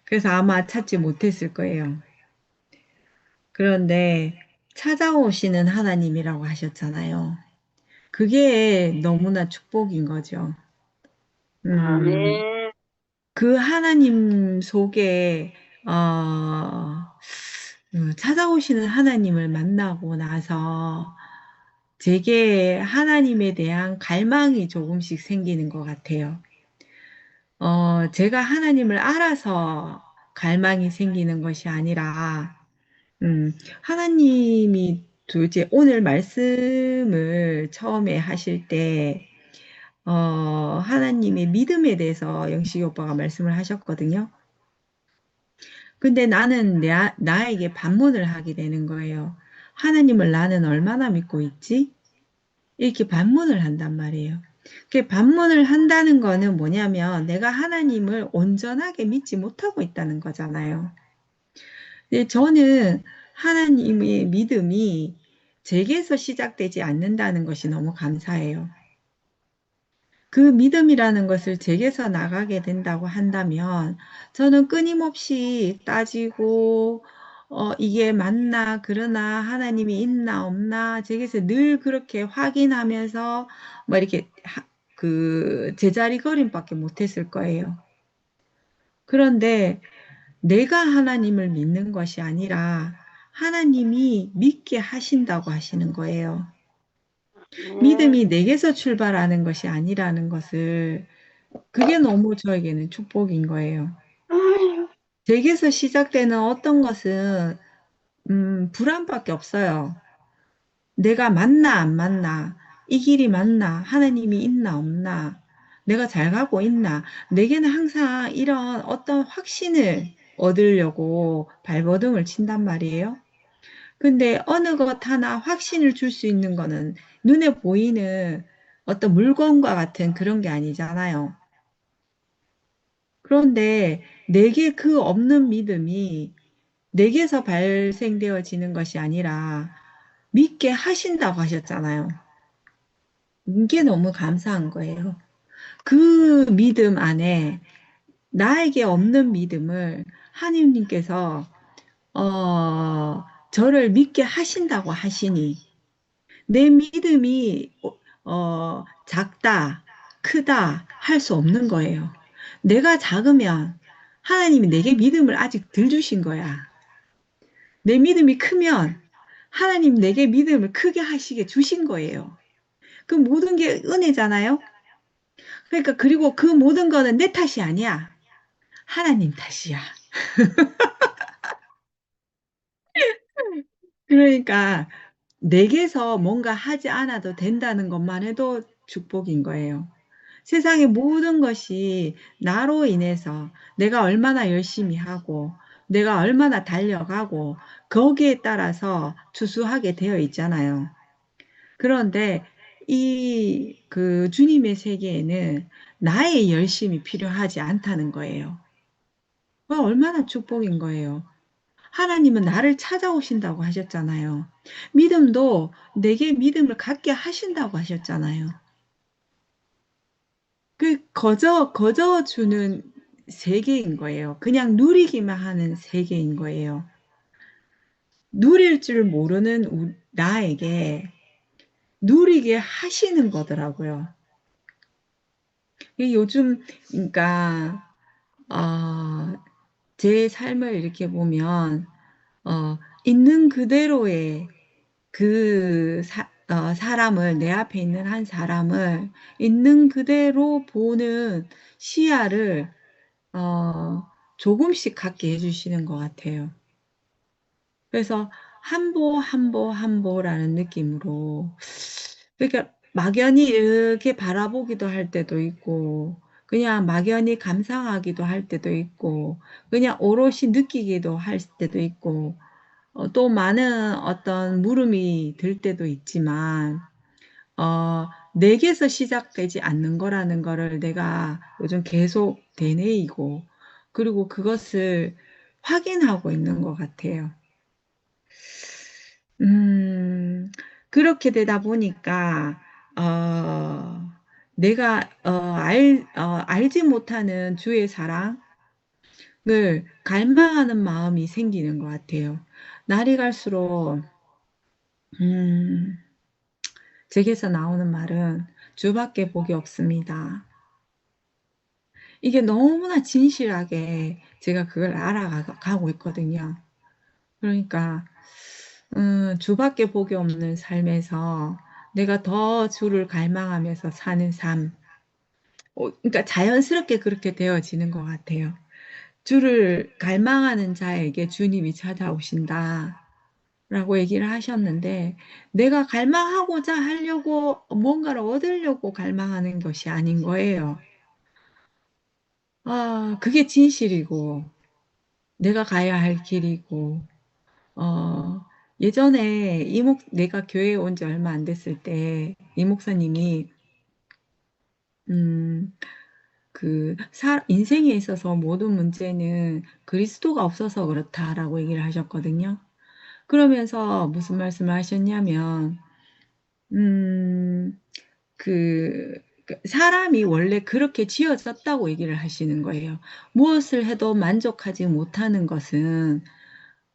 그래서 아마 찾지 못했을 거예요. 그런데 찾아오시는 하나님이라고 하셨잖아요. 그게 너무나 축복인 거죠. 아멘. 그 하나님 속에 찾아오시는 하나님을 만나고 나서 제게 하나님에 대한 갈망이 조금씩 생기는 것 같아요. 제가 하나님을 알아서 갈망이 생기는 것이 아니라 하나님이 도대체 오늘 말씀을 처음에 하실 때 하나님의 믿음에 대해서 영식이 오빠가 말씀을 하셨거든요. 근데 나는 나에게 반문을 하게 되는 거예요. 하나님을 나는 얼마나 믿고 있지? 이렇게 반문을 한단 말이에요. 그 반문을 한다는 거는 뭐냐면 내가 하나님을 온전하게 믿지 못하고 있다는 거잖아요. 근데 저는 하나님의 믿음이 제게서 시작되지 않는다는 것이 너무 감사해요. 그 믿음이라는 것을 제게서 나가게 된다고 한다면 저는 끊임없이 따지고 이게 맞나 그러나 하나님이 있나 없나 제게서 늘 그렇게 확인하면서 뭐 이렇게 그 제자리걸음밖에 못했을 거예요. 그런데 내가 하나님을 믿는 것이 아니라 하나님이 믿게 하신다고 하시는 거예요. 믿음이 내게서 출발하는 것이 아니라는 것을 그게 너무 저에게는 축복인 거예요. 제게서 시작되는 어떤 것은 불안밖에 없어요. 내가 맞나 안 맞나 이 길이 맞나 하나님이 있나 없나 내가 잘 가고 있나 내게는 항상 이런 어떤 확신을 얻으려고 발버둥을 친단 말이에요. 근데 어느 것 하나 확신을 줄 수 있는 거는 눈에 보이는 어떤 물건과 같은 그런 게 아니잖아요. 그런데 내게 그 없는 믿음이 내게서 발생되어지는 것이 아니라 믿게 하신다고 하셨잖아요. 이게 너무 감사한 거예요. 그 믿음 안에 나에게 없는 믿음을 하나님께서 저를 믿게 하신다고 하시니 내 믿음이 작다, 크다 할 수 없는 거예요. 내가 작으면 하나님이 내게 믿음을 아직 덜 주신 거야. 내 믿음이 크면 하나님 내게 믿음을 크게 하시게 주신 거예요. 그 모든 게 은혜잖아요. 그러니까 그리고 그 모든 거는 내 탓이 아니야. 하나님 탓이야. 그러니까 내게서 뭔가 하지 않아도 된다는 것만 해도 축복인 거예요. 세상의 모든 것이 나로 인해서 내가 얼마나 열심히 하고 내가 얼마나 달려가고 거기에 따라서 추수하게 되어 있잖아요. 그런데 이 그 주님의 세계에는 나의 열심이 필요하지 않다는 거예요. 얼마나 축복인 거예요. 하나님은 나를 찾아오신다고 하셨잖아요. 믿음도 내게 믿음을 갖게 하신다고 하셨잖아요. 그 거저 주는 세계인 거예요. 그냥 누리기만 하는 세계인 거예요. 누릴 줄 모르는 나에게 누리게 하시는 거더라고요. 요즘, 그러니까, 제 삶을 이렇게 보면, 있는 그대로의 사람을, 내 앞에 있는 한 사람을 있는 그대로 보는 시야를, 조금씩 갖게 해주시는 것 같아요. 그래서 한 보라는 느낌으로, 그러니까 막연히 이렇게 바라보기도 할 때도 있고, 그냥 막연히 감상하기도 할 때도 있고, 그냥 오롯이 느끼기도 할 때도 있고, 또 많은 어떤 물음이 들 때도 있지만, 내게서 시작되지 않는 거라는 거를 내가 요즘 계속 되뇌이고, 그리고 그것을 확인하고 있는 것 같아요. 음, 그렇게 되다 보니까, 내가, 알지 못하는 주의 사랑을 갈망하는 마음이 생기는 것 같아요. 날이 갈수록, 음, 제게서 나오는 말은 주밖에 복이 없습니다. 이게 너무나 진실하게 제가 그걸 알아가고 있거든요. 그러니까, 주밖에 복이 없는 삶에서 내가 더 주를 갈망하면서 사는 삶. 그러니까 자연스럽게 그렇게 되어지는 것 같아요. 주를 갈망하는 자에게 주님이 찾아오신다. 라고 얘기를 하셨는데, 내가 갈망하고자 하려고 뭔가를 얻으려고 갈망하는 것이 아닌 거예요. 그게 진실이고, 내가 가야 할 길이고, 어, 예전에 내가 교회에 온 지 얼마 안 됐을 때, 이 목사님이, 음, 인생에 있어서 모든 문제는 그리스도가 없어서 그렇다라고 얘기를 하셨거든요. 그러면서 무슨 말씀을 하셨냐면, 음, 사람이 원래 그렇게 지어졌다고 얘기를 하시는 거예요. 무엇을 해도 만족하지 못하는 것은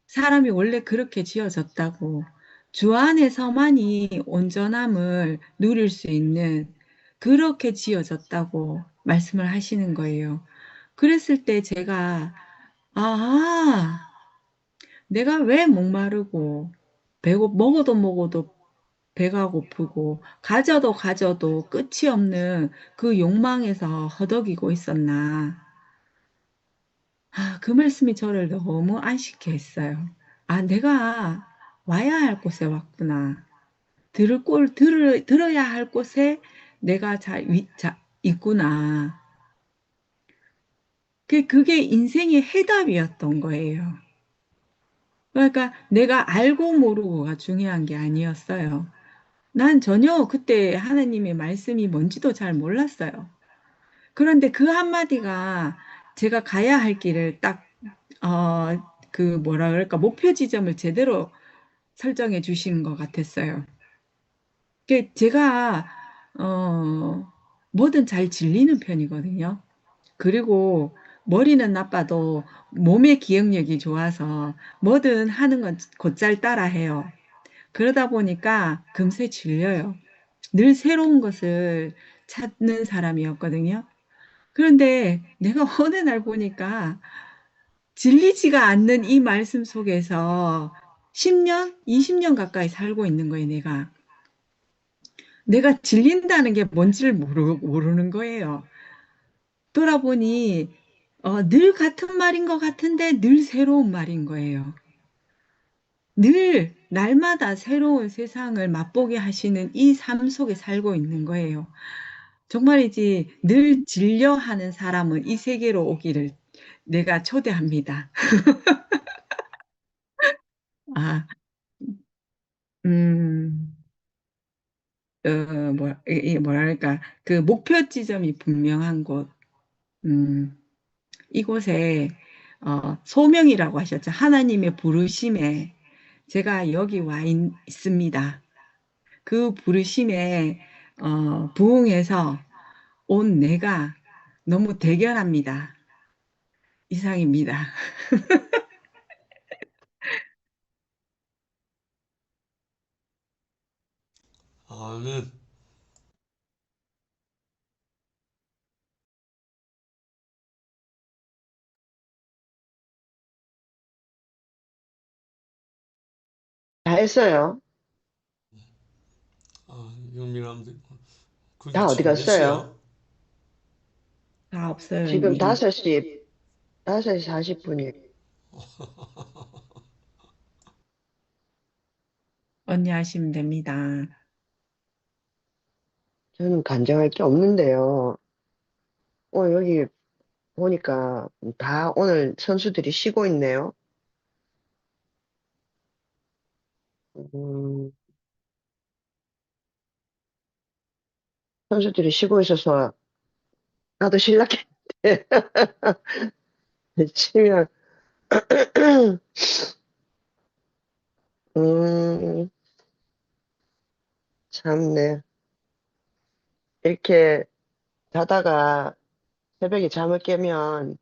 사람이 원래 그렇게 지어졌다고 주 안에서만이 온전함을 누릴 수 있는 그렇게 지어졌다고 말씀을 하시는 거예요. 그랬을 때 제가 아, 내가 왜 목마르고 먹어도 배가 고프고 가져도 끝이 없는 그 욕망에서 허덕이고 있었나. 그 말씀이 저를 너무 안식케 했어요. 내가 와야 할 곳에 왔구나. 들어야 할 곳에 내가 있구나. 그게 인생의 해답이었던 거예요. 그러니까 내가 알고 모르고가 중요한 게 아니었어요. 난 전혀 그때 하나님의 말씀이 뭔지도 잘 몰랐어요. 그런데 그 한마디가 제가 가야 할 길을 딱, 그 뭐라 그럴까, 목표 지점을 제대로 설정해 주시는 것 같았어요. 제가, 뭐든 잘 질리는 편이거든요. 그리고 머리는 나빠도 몸의 기억력이 좋아서 뭐든 하는 건 곧잘 따라 해요. 그러다 보니까 금세 질려요. 늘 새로운 것을 찾는 사람이었거든요. 그런데 내가 어느 날 보니까 질리지가 않는 이 말씀 속에서 10년, 20년 가까이 살고 있는 거예요, 내가. 내가 질린다는 게 뭔지를 모르는 거예요. 돌아보니 늘 같은 말인 것 같은데 늘 새로운 말인 거예요. 늘 날마다 새로운 세상을 맛보게 하시는 이 삶 속에 살고 있는 거예요. 정말이지 늘 진려하는 사람은 이 세계로 오기를 내가 초대합니다. 아, 음, 뭐랄까, 그 목표 지점이 분명한 곳, 음, 이곳에, 소명이라고 하셨죠. 하나님의 부르심에 제가 여기 있습니다. 그 부르심에, 부응해서 온 내가 너무 대견합니다. 이상입니다. 아멘. 다 했어요. 영민함들. 그게 다 어디 지금 몇 시야? 갔어요? 다 없어요, 지금 언니. 5시 40분이에요. 언니 하시면 됩니다. 저는 간증할 게 없는데요. 여기 보니까 다 오늘 선수들이 쉬고 있네요. 음, 선수들이 쉬고 있어서 나도 실락했는데 치면 음, 참네. 이렇게 자다가 새벽에 잠을 깨면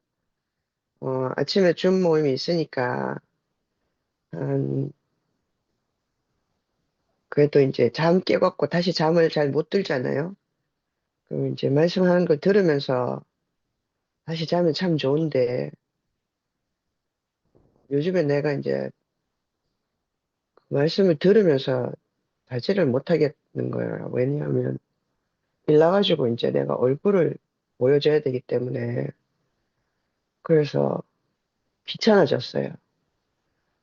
아침에 줌 모임이 있으니까 한 그래도 이제 잠 깨갖고 다시 잠을 잘 못 들잖아요. 그럼 이제 말씀하는 걸 들으면서 다시 자면 참 좋은데 요즘에 내가 이제 그 말씀을 들으면서 자제를 못 하겠는 거예요. 왜냐하면 일 나가지고 이제 내가 얼굴을 보여줘야 되기 때문에 그래서 귀찮아졌어요.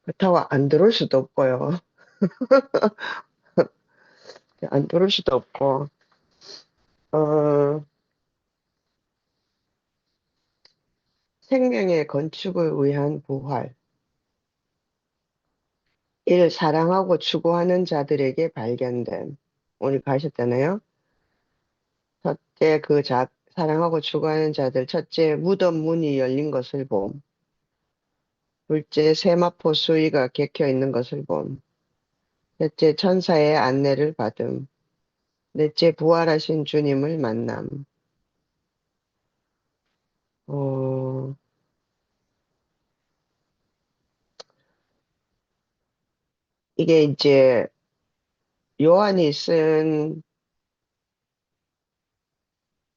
그렇다고 안 들어올 수도 없고요. 안 들어올 수도 없고 어, 생명의 건축을 위한 부활. 이를 사랑하고 추구하는 자들에게 발견된. 오늘 가셨잖아요. 첫째, 사랑하고 추구하는 자들. 첫째, 무덤 문이 열린 것을 봄. 둘째, 세마포 수위가 개켜 있는 것을 봄. 셋째, 천사의 안내를 받음. 넷째, 부활하신 주님을 만남. 어, 이게 이제 요한이 쓴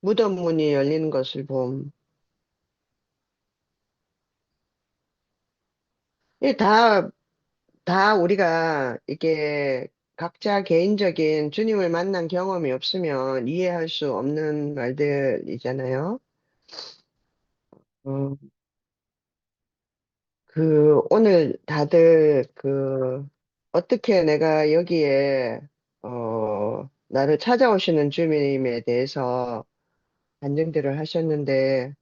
무덤 문이 열리는 것을 봄. 이게 다 우리가 이게 각자 개인적인 주님을 만난 경험이 없으면 이해할 수 없는 말들이잖아요. 어, 오늘 다들 어떻게 내가 여기에, 나를 찾아오시는 주님에 대해서 간증들을 하셨는데,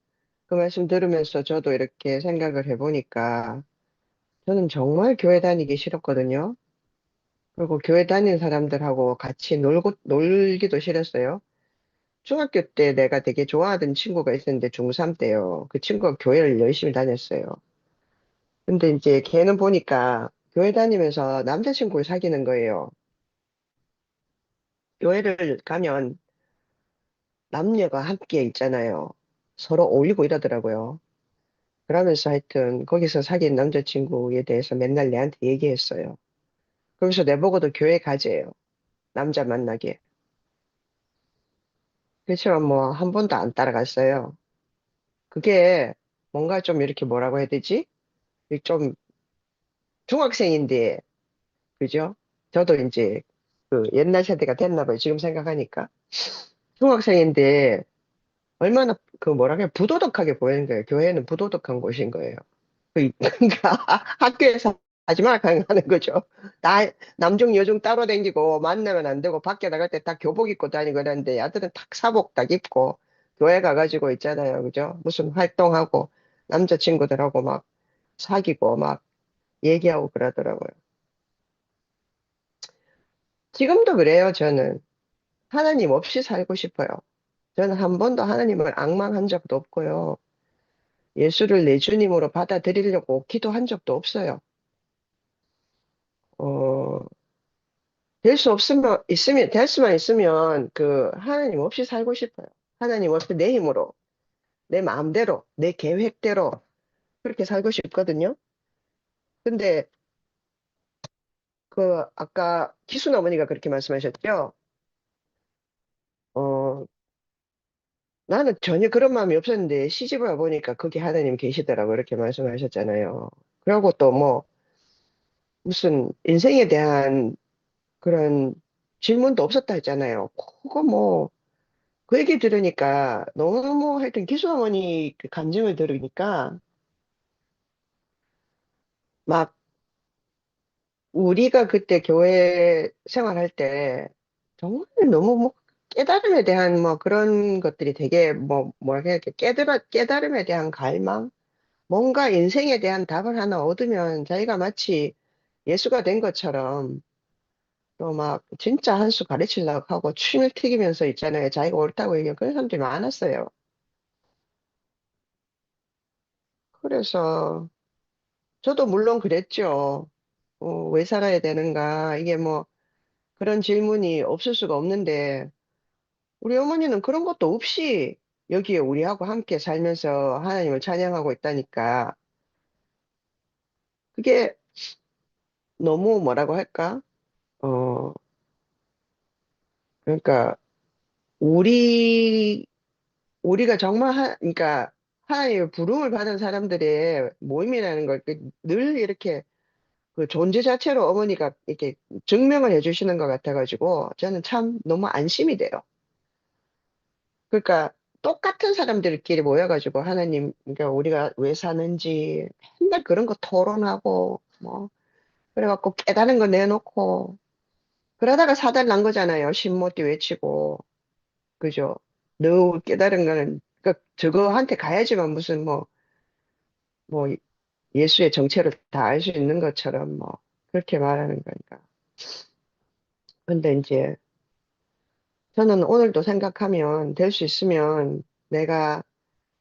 그 말씀 들으면서 저도 이렇게 생각을 해보니까, 저는 정말 교회 다니기 싫었거든요. 그리고 교회 다니는 사람들하고 같이 놀기도 싫었어요. 중학교 때 내가 되게 좋아하던 친구가 있었는데 중3 때요. 그 친구가 교회를 열심히 다녔어요. 근데 이제 걔는 보니까 교회 다니면서 남자친구를 사귀는 거예요. 교회를 가면 남녀가 함께 있잖아요. 서로 어울리고 이러더라고요. 그러면서 하여튼 거기서 사귄 남자친구에 대해서 맨날 내한테 얘기했어요. 그러면서 내보고도 교회 가재요. 남자 만나게. 그렇지만 뭐 한 번도 안 따라갔어요. 그게 뭔가 좀 이렇게 뭐라고 해야 되지? 좀 중학생인데, 그죠? 저도 이제 그 옛날 세대가 됐나 봐요. 지금 생각하니까. 중학생인데 얼마나 그 뭐라 그래 부도덕하게 보이는 거예요. 교회는 부도덕한 곳인 거예요. 그러니까 학교에서 하지 마 하는 거죠. 나 남중 여중 따로 다니고 만나면 안 되고 밖에 나갈 때 딱 교복 입고 다니고 그러는데 아들은 딱 사복 딱 입고 교회 가가지고 있잖아요. 그죠? 무슨 활동하고 남자친구들하고 막 사귀고 막 얘기하고 그러더라고요. 지금도 그래요, 저는. 하나님 없이 살고 싶어요. 저는 한 번도 하나님을 앙망한 적도 없고요. 예수를 내 주님으로 받아들이려고 기도한 적도 없어요. 어, 될 수 없으면, 될 수만 있으면 그 하나님 없이 살고 싶어요. 하나님 없이 내 힘으로, 내 마음대로, 내 계획대로 그렇게 살고 싶거든요. 근데 그 아까 기순 어머니가 그렇게 말씀하셨죠? 어, 나는 전혀 그런 마음이 없었는데 시집을 와보니까 거기 하나님 계시더라고 이렇게 말씀하셨잖아요. 그리고 또 뭐 무슨 인생에 대한 그런 질문도 없었다 했잖아요. 그거 뭐 그 얘기 들으니까 너무 하여튼 기수 어머니 그 감정을 들으니까 막 우리가 그때 교회 생활할 때 정말 너무 뭐 깨달음에 대한 뭐 그런 것들이 되게 뭐 뭐랄까 이렇게 깨달음에 대한 갈망 뭔가 인생에 대한 답을 하나 얻으면 자기가 마치 예수가 된 것처럼 또 막 진짜 한 수 가르치려고 하고 침을 튀기면서 있잖아요. 자기가 옳다고 얘기하는 그런 사람들이 많았어요. 그래서 저도 물론 그랬죠. 왜 살아야 되는가? 이게 뭐 그런 질문이 없을 수가 없는데 우리 어머니는 그런 것도 없이 여기에 우리하고 함께 살면서 하나님을 찬양하고 있다니까 그게 너무 뭐라고 할까? 어, 그러니까 우리 우리가 정말 그러니까 하나님의 부름을 받은 사람들의 모임이라는 걸 늘 이렇게 그 존재 자체로 어머니가 이렇게 증명을 해주시는 것 같아가지고 저는 참 너무 안심이 돼요. 그러니까 똑같은 사람들끼리 모여가지고 하나님, 그러니까 우리가 왜 사는지 맨날 그런 거 토론하고 뭐 그래갖고 깨달은 거 내놓고 그러다가 사달 난 거잖아요. 신모띠 외치고 그죠? 너 깨달은 거는 그 저거한테 가야지만 무슨 뭐 예수의 정체를 다 알 수 있는 것처럼 뭐 그렇게 말하는 거니까. 근데 이제 저는 오늘도 생각하면 될 수 있으면 내가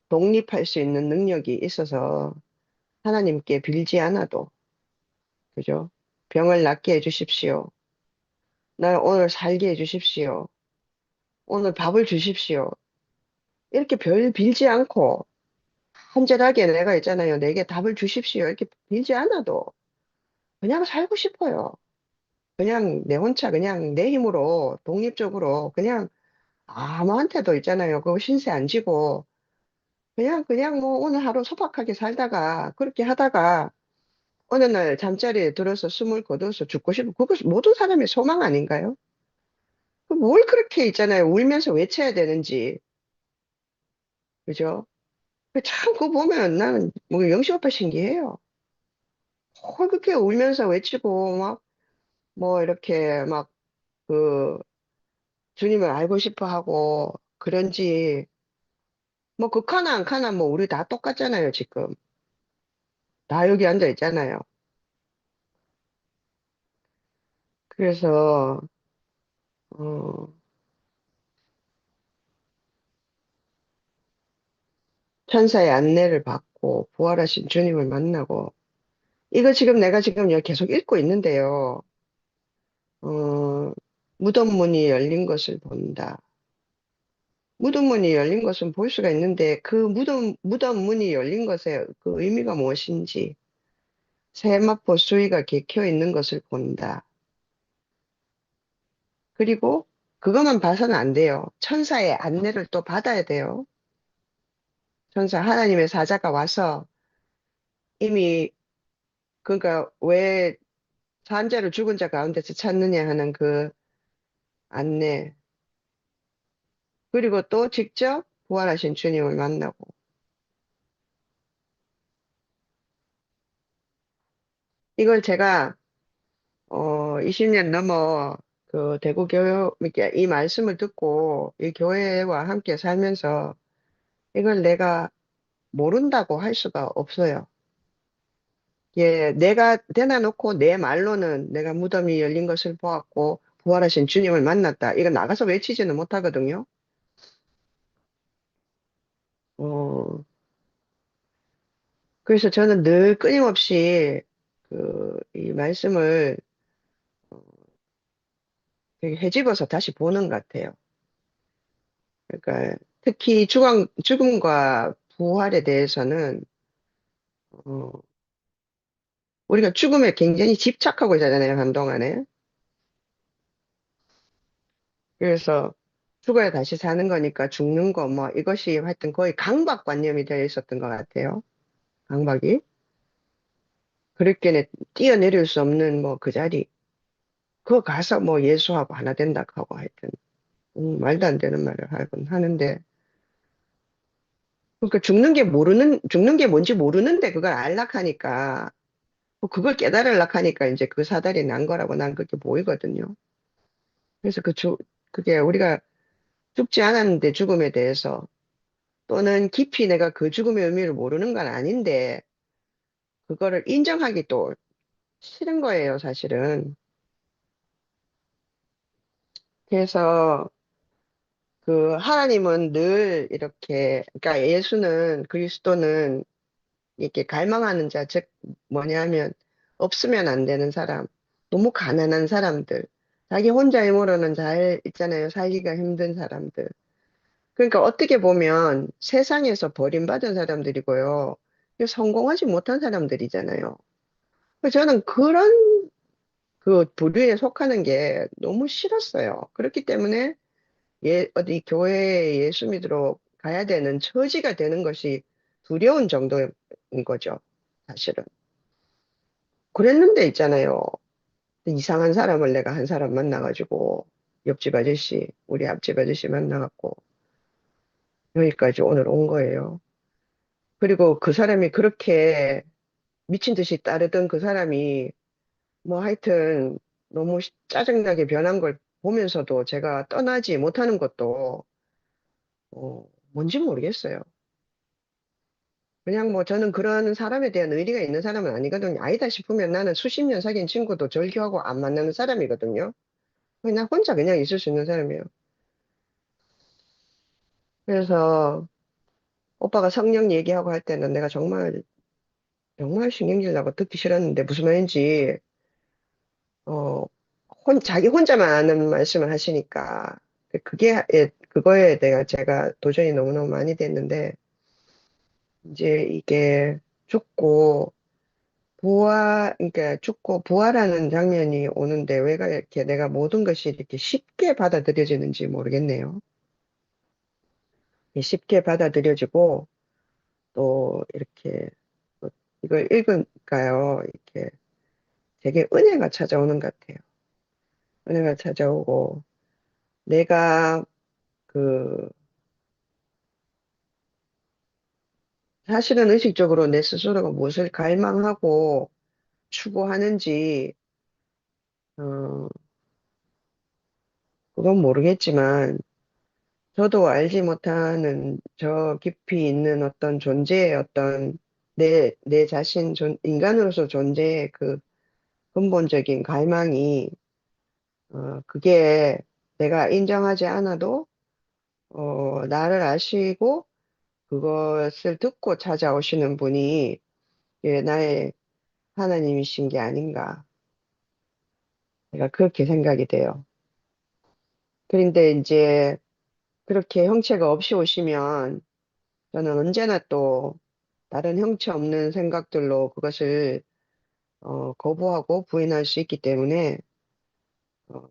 독립할 수 있는 능력이 있어서 하나님께 빌지 않아도 그죠? 병을 낫게 해주십시오. 날 오늘 살게 해주십시오. 오늘 밥을 주십시오. 이렇게 별 빌지 않고 간절하게 내가 있잖아요. 내게 답을 주십시오. 이렇게 빌지 않아도 그냥 살고 싶어요. 그냥 내 혼자 그냥 내 힘으로 독립적으로 그냥 아무한테도 있잖아요. 그거 신세 안 지고 그냥 뭐 오늘 하루 소박하게 살다가 그렇게 하다가 어느 날 잠자리에 들어서 숨을 거둬서 죽고 싶은 그것이 모든 사람의 소망 아닌가요? 뭘 그렇게 있잖아요. 울면서 외쳐야 되는지. 그죠? 참 그거 보면 나는 뭐 영시 오빠 신기해요. 그렇게 울면서 외치고 막 뭐 이렇게 막 그 주님을 알고 싶어 하고 그런지 뭐 극하나 안 카나 뭐 우리 다 똑같잖아요, 지금. 다 여기 앉아 있잖아요. 그래서, 어, 천사의 안내를 받고 부활하신 주님을 만나고, 이거 지금 내가 지금 여기 계속 읽고 있는데요. 어, 무덤 문이 열린 것을 본다. 무덤 문이 열린 것은 볼 수가 있는데 그 무덤 문이 열린 것의 그 의미가 무엇인지 세마포 수위가 개켜 있는 것을 본다. 그리고 그것만 봐서는 안 돼요. 천사의 안내를 또 받아야 돼요. 천사 하나님의 사자가 와서 이미 그러니까 왜 산자를 죽은 자 가운데서 찾느냐 하는 그 안내. 그리고 또 직접 부활하신 주님을 만나고 이걸 제가 20년 넘어 그 대구 교회, 이렇게 이 말씀을 듣고 이 교회와 함께 살면서 이걸 내가 모른다고 할 수가 없어요. 예, 내가 대놔놓고 내 말로는 내가 무덤이 열린 것을 보았고 부활하신 주님을 만났다. 이거 나가서 외치지는 못하거든요. 어, 그래서 저는 늘 끊임없이 이 말씀을 되게 헤집어서 다시 보는 것 같아요. 그러니까 특히 죽음과 부활에 대해서는 어, 우리가 죽음에 굉장히 집착하고 있잖아요, 한동안에. 그래서 죽어야 다시 사는 거니까 죽는 거, 뭐, 이것이 하여튼 거의 강박관념이 되어 있었던 것 같아요. 강박이. 그렇게 뛰어내릴 수 없는 뭐 그 자리. 그거 가서 뭐 예수하고 하나 된다 하고 하여튼, 말도 안 되는 말을 하곤 하는데. 그러니까 죽는 게 뭔지 모르는데 그걸 알락하니까, 뭐 그걸 깨달으려고 하니까 이제 그 사달이 난 거라고 난 그렇게 보이거든요. 그래서 그게 우리가 죽지 않았는데 죽음에 대해서 또는 깊이 내가 그 죽음의 의미를 모르는 건 아닌데 그거를 인정하기 또 싫은 거예요, 사실은. 그래서 그 하나님은 늘 이렇게 그러니까 예수는 그리스도는 이렇게 갈망하는 자, 즉 뭐냐면 없으면 안 되는 사람, 너무 가난한 사람들, 자기 혼자 힘으로는 잘 있잖아요, 살기가 힘든 사람들. 그러니까 어떻게 보면 세상에서 버림받은 사람들이고요. 성공하지 못한 사람들이잖아요. 그래서 저는 그런 그 부류에 속하는 게 너무 싫었어요. 그렇기 때문에 어디 교회에 예수 믿으러 가야 되는 처지가 되는 것이 두려운 정도인 거죠. 사실은. 그랬는데 있잖아요. 이상한 사람을 내가 한 사람 만나가지고 옆집 아저씨, 우리 앞집 아저씨 만나갖고 여기까지 오늘 온 거예요. 그리고 그 사람이 그렇게 미친 듯이 따르던 그 사람이 뭐 하여튼 너무 짜증나게 변한 걸 보면서도 제가 떠나지 못하는 것도 뭔지 모르겠어요. 그냥 뭐 저는 그런 사람에 대한 의리가 있는 사람은 아니거든요. 아니다 싶으면 나는 수십 년 사귄 친구도 절교하고 안 만나는 사람이거든요. 그냥 혼자 그냥 있을 수 있는 사람이에요. 그래서 오빠가 성령 얘기하고 할 때는 내가 정말 정말 신경질 나고 듣기 싫었는데 무슨 말인지 어, 자기 혼자만 아는 말씀을 하시니까, 그거에 대해 제가 도전이 너무너무 많이 됐는데, 이제 이게 죽고, 그러니까 죽고 부활하는 장면이 오는데, 왜가 이렇게 내가 모든 것이 이렇게 쉽게 받아들여지는지 모르겠네요. 쉽게 받아들여지고, 또 이렇게, 또 이걸 읽으니까요, 이렇게 되게 은혜가 찾아오는 것 같아요. 은혜가 찾아오고, 내가 그 사실은 의식적으로 내 스스로가 무엇을 갈망하고 추구하는지, 어, 그건 모르겠지만, 저도 알지 못하는 저 깊이 있는 어떤 존재의 어떤 내 자신, 인간으로서 존재의 그 근본적인 갈망이 그게 내가 인정하지 않아도, 나를 아시고 그것을 듣고 찾아오시는 분이 나의 하나님이신 게 아닌가. 내가 그렇게 생각이 돼요. 그런데 이제 그렇게 형체가 없이 오시면 저는 언제나 또 다른 형체 없는 생각들로 그것을 거부하고 부인할 수 있기 때문에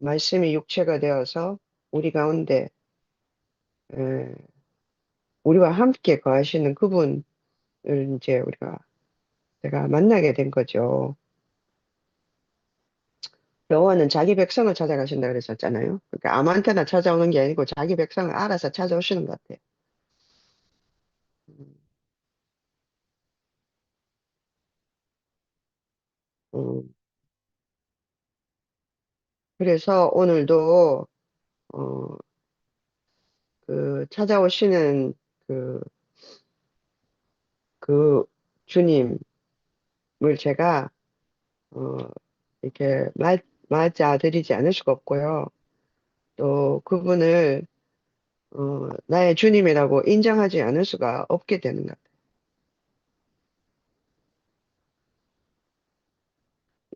말씀이 육체가 되어서 우리 가운데 에, 우리와 함께 거하시는 그분을 이제 제가 만나게 된 거죠. 여호와는 자기 백성을 찾아가신다 그랬었잖아요. 그러니까 아무한테나 찾아오는 게 아니고 자기 백성을 알아서 찾아오시는 것 같아요. 음, 그래서 오늘도 어, 그 찾아오시는 그, 그 주님을 제가 어, 이렇게 맞아들이지 않을 수가 없고요. 또 그분을 나의 주님이라고 인정하지 않을 수가 없게 되는 것 같아요.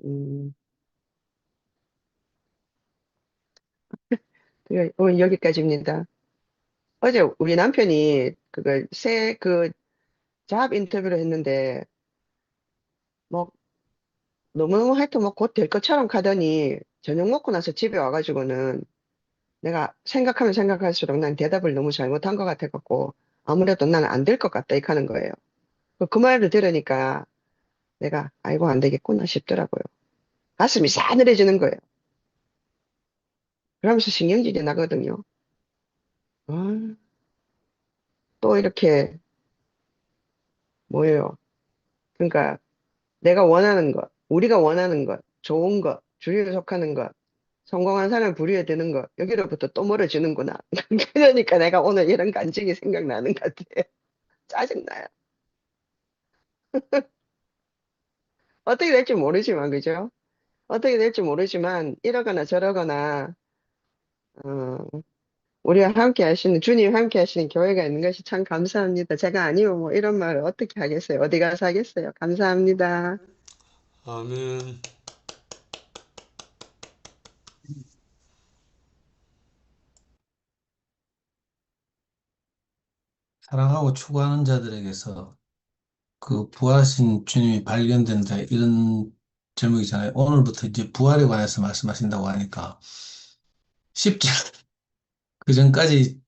음, 오늘 여기까지입니다. 어제 우리 남편이 그걸 잡 인터뷰를 했는데 뭐 너무 하여튼 뭐 곧 될 것처럼 가더니 저녁 먹고 나서 집에 와가지고는 내가 생각하면 생각할수록 난 대답을 너무 잘못한 것 같아갖고 아무래도 나는 안 될 것 같다 이렇게 하는 거예요. 그 말을 들으니까 내가 아이고 안 되겠구나 싶더라고요. 가슴이 싸늘해지는 거예요. 그러면서 신경질이 나거든요. 아, 또 이렇게 뭐예요? 그러니까 내가 원하는 것, 우리가 원하는 것, 좋은 것, 주위에 속하는 것, 성공한 사람 부류에 드는 것, 여기로부터 또 멀어지는구나. 그러니까 내가 오늘 이런 간증이 생각나는 것 같아요. 짜증나요. 어떻게 될지 모르지만, 그죠? 어떻게 될지 모르지만, 이러거나 저러거나, 어, 우리와 함께 하시는, 주님 함께 하시는 교회가 있는 것이 참 감사합니다. 제가 아니면 뭐 이런 말을 어떻게 하겠어요? 어디 가서 하겠어요? 감사합니다. 아멘. 사랑하고 추구하는 자들에게서 그 부활하신 주님이 발견된다 이런 제목이잖아요. 오늘부터 이제 부활에 관해서 말씀하신다고 하니까 그 전까지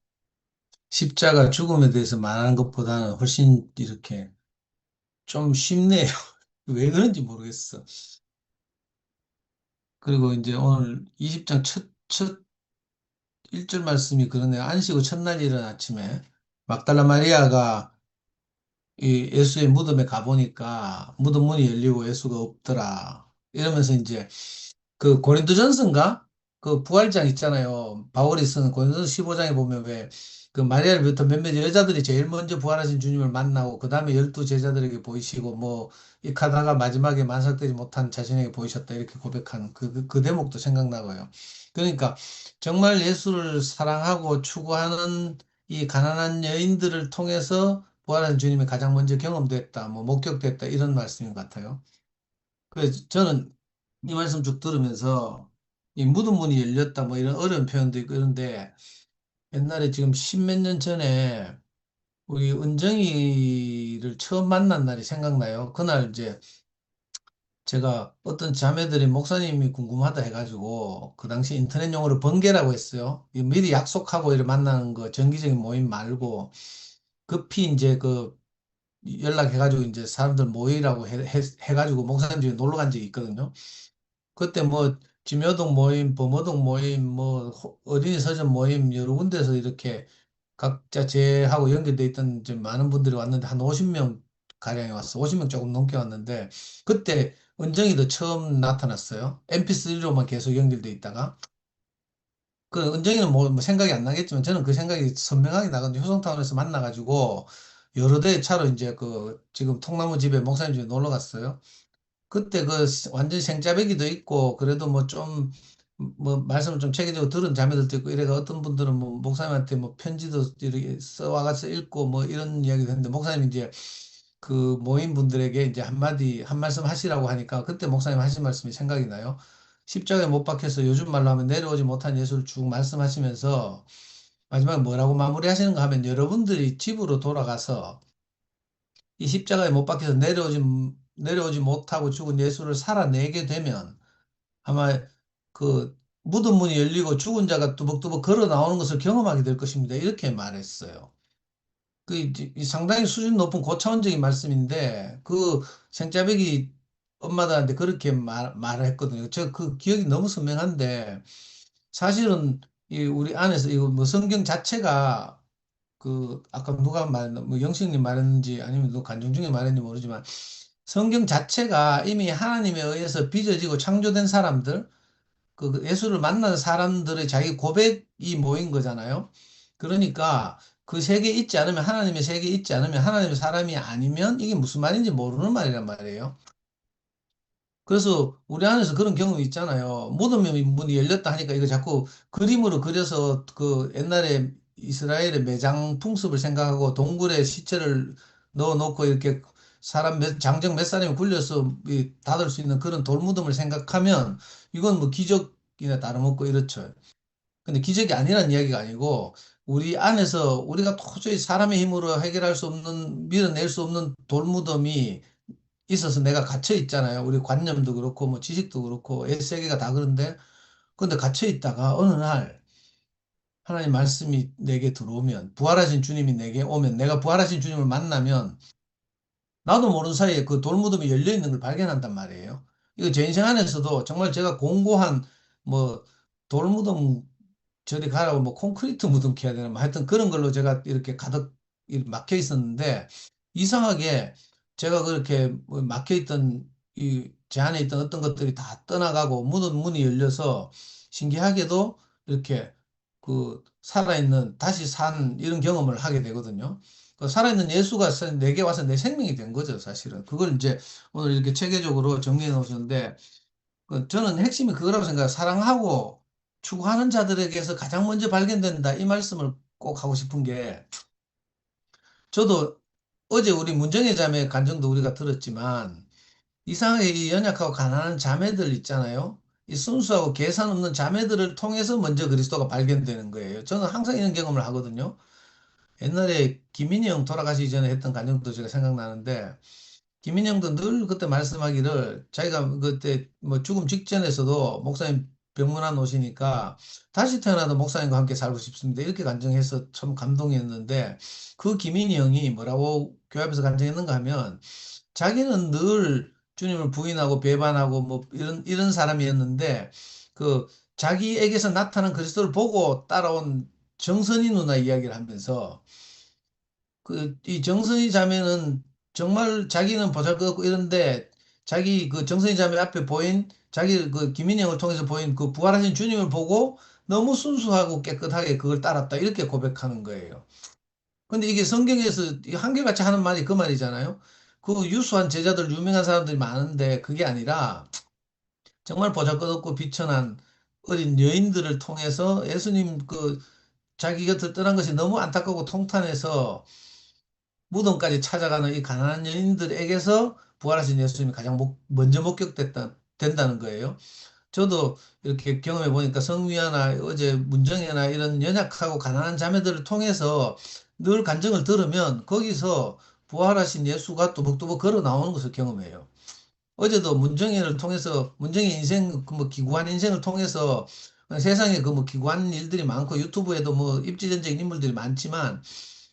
십자가 죽음에 대해서 말하는 것보다는 훨씬 이렇게 좀 쉽네요. 왜 그런지 모르겠어. 그리고 이제 오늘 20장 첫 1절 말씀이 그러네요. 안식 후 첫날 이른 아침에 막달라 마리아가 이 예수의 무덤에 가보니까 무덤 문이 열리고 예수가 없더라. 이러면서 이제 그 고린도전서인가? 그 부활장 있잖아요. 바울이 쓰는 고린도전서 15장에 보면 왜 그 마리아를 비롯한 몇몇 여자들이 제일 먼저 부활하신 주님을 만나고 그 다음에 12 제자들에게 보이시고 뭐 이카다가 마지막에 만삭되지 못한 자신에게 보이셨다 이렇게 고백한 그 대목도 생각나고요. 그러니까 정말 예수를 사랑하고 추구하는 이 가난한 여인들을 통해서 부활한 주님이 가장 먼저 경험됐다, 뭐 목격됐다 이런 말씀인 것 같아요. 그래서 저는 이 말씀 쭉 들으면서 이 무덤 문이 열렸다 뭐 이런 어려운 표현도 있고 이런데 옛날에 지금 십몇 년 전에 우리 은정이를 처음 만난 날이 생각나요. 그날 이제 제가 어떤 자매들이 목사님이 궁금하다 해가지고 그 당시 인터넷 용어로 번개라고 했어요. 이 미리 약속하고 이렇게 만나는 거 정기적인 모임 말고 급히 이제 그 연락해가지고 이제 사람들 모이라고 해가지고 목사님 집에 놀러 간 적이 있거든요. 그때 뭐 진묘동 모임, 범어동 모임, 뭐 어린이 서점 모임 여러 군데서 이렇게 각자 제하고 연결돼 있던 좀 많은 분들이 왔는데 한 50명 가량이 왔어. 50명 조금 넘게 왔는데 그때 은정이도 처음 나타났어요. MP3로만 계속 연결돼 있다가 그 은정이는 뭐 생각이 안 나겠지만 저는 그 생각이 선명하게 나거든요. 효성타운에서 만나가지고 여러 대의 차로 이제 그 지금 통나무 집에 목사님 집에 놀러 갔어요. 그때 그 완전 생짜배기도 있고 그래도 뭐 좀 뭐 말씀을 좀 체계적으로 들은 자매들도 있고 이래가 어떤 분들은 뭐 목사님한테 뭐 편지도 이렇게 써와가서 읽고 뭐 이런 이야기도 했는데 목사님이 이제 그 모인 분들에게 이제 한마디 한 말씀 하시라고 하니까 그때 목사님 하신 말씀이 생각이 나요. 십자가에 못 박혀서 요즘 말로 하면 내려오지 못한 예수를 쭉 말씀하시면서 마지막에 뭐라고 마무리하시는가 하면 여러분들이 집으로 돌아가서 이 십자가에 못 박혀서 내려오지 못하고 죽은 예수를 살아내게 되면 아마 그 묻은 문이 열리고 죽은 자가 뚜벅뚜벅 걸어 나오는 것을 경험하게 될 것입니다. 이렇게 말했어요. 이 상당히 수준 높은 고차원적인 말씀인데 그 생짜배기 엄마들한테 그렇게 말을 했거든요. 저 그 기억이 너무 선명한데 사실은 이 우리 안에서 이거 뭐 성경 자체가 그 아까 누가 말했나 뭐 영식님 말했는지 아니면 누가 간증중에 말했는지 모르지만 성경 자체가 이미 하나님에 의해서 빚어지고 창조된 사람들 그 예수를 만난 사람들의 자기 고백이 모인 거잖아요. 그러니까 그 세계에 있지 않으면 하나님의 세계에 있지 않으면 하나님의 사람이 아니면 이게 무슨 말인지 모르는 말이란 말이에요. 그래서 우리 안에서 그런 경험이 있잖아요. 무덤의 문이 열렸다 하니까 이거 자꾸 그림으로 그려서 그 옛날에 이스라엘의 매장 풍습을 생각하고 동굴에 시체를 넣어놓고 이렇게 장정 몇 사람이 굴려서 닫을 수 있는 그런 돌무덤을 생각하면 이건 뭐 기적이나 다름없고 이렇죠. 근데 기적이 아니란 이야기가 아니고 우리 안에서 우리가 도저히 사람의 힘으로 해결할 수 없는 밀어낼 수 없는 돌무덤이 있어서 내가 갇혀 있잖아요. 우리 관념도 그렇고 뭐 지식도 그렇고 세계가 다 그런데 근데 갇혀 있다가 어느 날 하나님 말씀이 내게 들어오면 부활하신 주님이 내게 오면 내가 부활하신 주님을 만나면 나도 모르는 사이에 그 돌무덤이 열려 있는 걸 발견한단 말이에요. 이거 제 인생 안에서도 정말 제가 공고한 뭐 돌무덤 저리 가라고 뭐 콘크리트 무덤 캐야 되나 뭐 하여튼 그런 걸로 제가 이렇게 가득 막혀 있었는데 이상하게 제가 그렇게 뭐 막혀 있던 제 안에 있던 어떤 것들이 다 떠나가고 문이 열려서 신기하게도 이렇게 그 살아있는 다시 산 이런 경험을 하게 되거든요. 그 살아있는 예수가 내게 와서 내 생명이 된 거죠, 사실은. 그걸 이제 오늘 이렇게 체계적으로 정리해 놓으셨는데 그 저는 핵심이 그거라고 생각해요. 사랑하고 추구하는 자들에게서 가장 먼저 발견된다. 이 말씀을 꼭 하고 싶은 게 저도 어제 우리 문정의 자매 간증도 우리가 들었지만 이상하게 이 연약하고 가난한 자매들 있잖아요. 이 순수하고 계산 없는 자매들을 통해서 먼저 그리스도가 발견되는 거예요. 저는 항상 이런 경험을 하거든요. 옛날에 김민희 형 돌아가시기 전에 했던 간증도 제가 생각나는데 김인영도 늘 그때 말씀하기를 자기가 그때 뭐 죽음 직전에서도 목사님 병문안 오시니까 다시 태어나도 목사님과 함께 살고 싶습니다. 이렇게 간증해서 참 감동이었는데 그 김인희 형이 뭐라고 교회 앞에서 간증했는가 하면 자기는 늘 주님을 부인하고 배반하고 뭐 이런 사람이었는데 그 자기에게서 나타난 그리스도를 보고 따라온 정선이 누나 이야기를 하면서 이 정선이 자매는 정말 자기는 보잘것없고 이런데 자기 그 정선이 자매 앞에 보인 자기 그 김인영을 통해서 보인 그 부활하신 주님을 보고 너무 순수하고 깨끗하게 그걸 따랐다 이렇게 고백하는 거예요. 근데 이게 성경에서 한결같이 하는 말이 그 말이잖아요. 그 유수한 제자들 유명한 사람들이 많은데 그게 아니라 정말 보잘것없고 비천한 어린 여인들을 통해서 예수님 그 자기 곁을 떠난 것이 너무 안타깝고 통탄해서 무덤까지 찾아가는 이 가난한 여인들에게서 부활하신 예수님이 가장 먼저 된다는 거예요. 저도 이렇게 경험해 보니까 성미아나 어제 문정혜나 이런 연약하고 가난한 자매들을 통해서 늘 간증을 들으면 거기서 부활하신 예수가 또박또박 걸어 나오는 것을 경험해요. 어제도 문정혜를 통해서 문정혜 인생 그 뭐 기구한 인생을 통해서 세상에 그 뭐 기구한 일들이 많고 유튜브에도 뭐 입지전적인 인물들이 많지만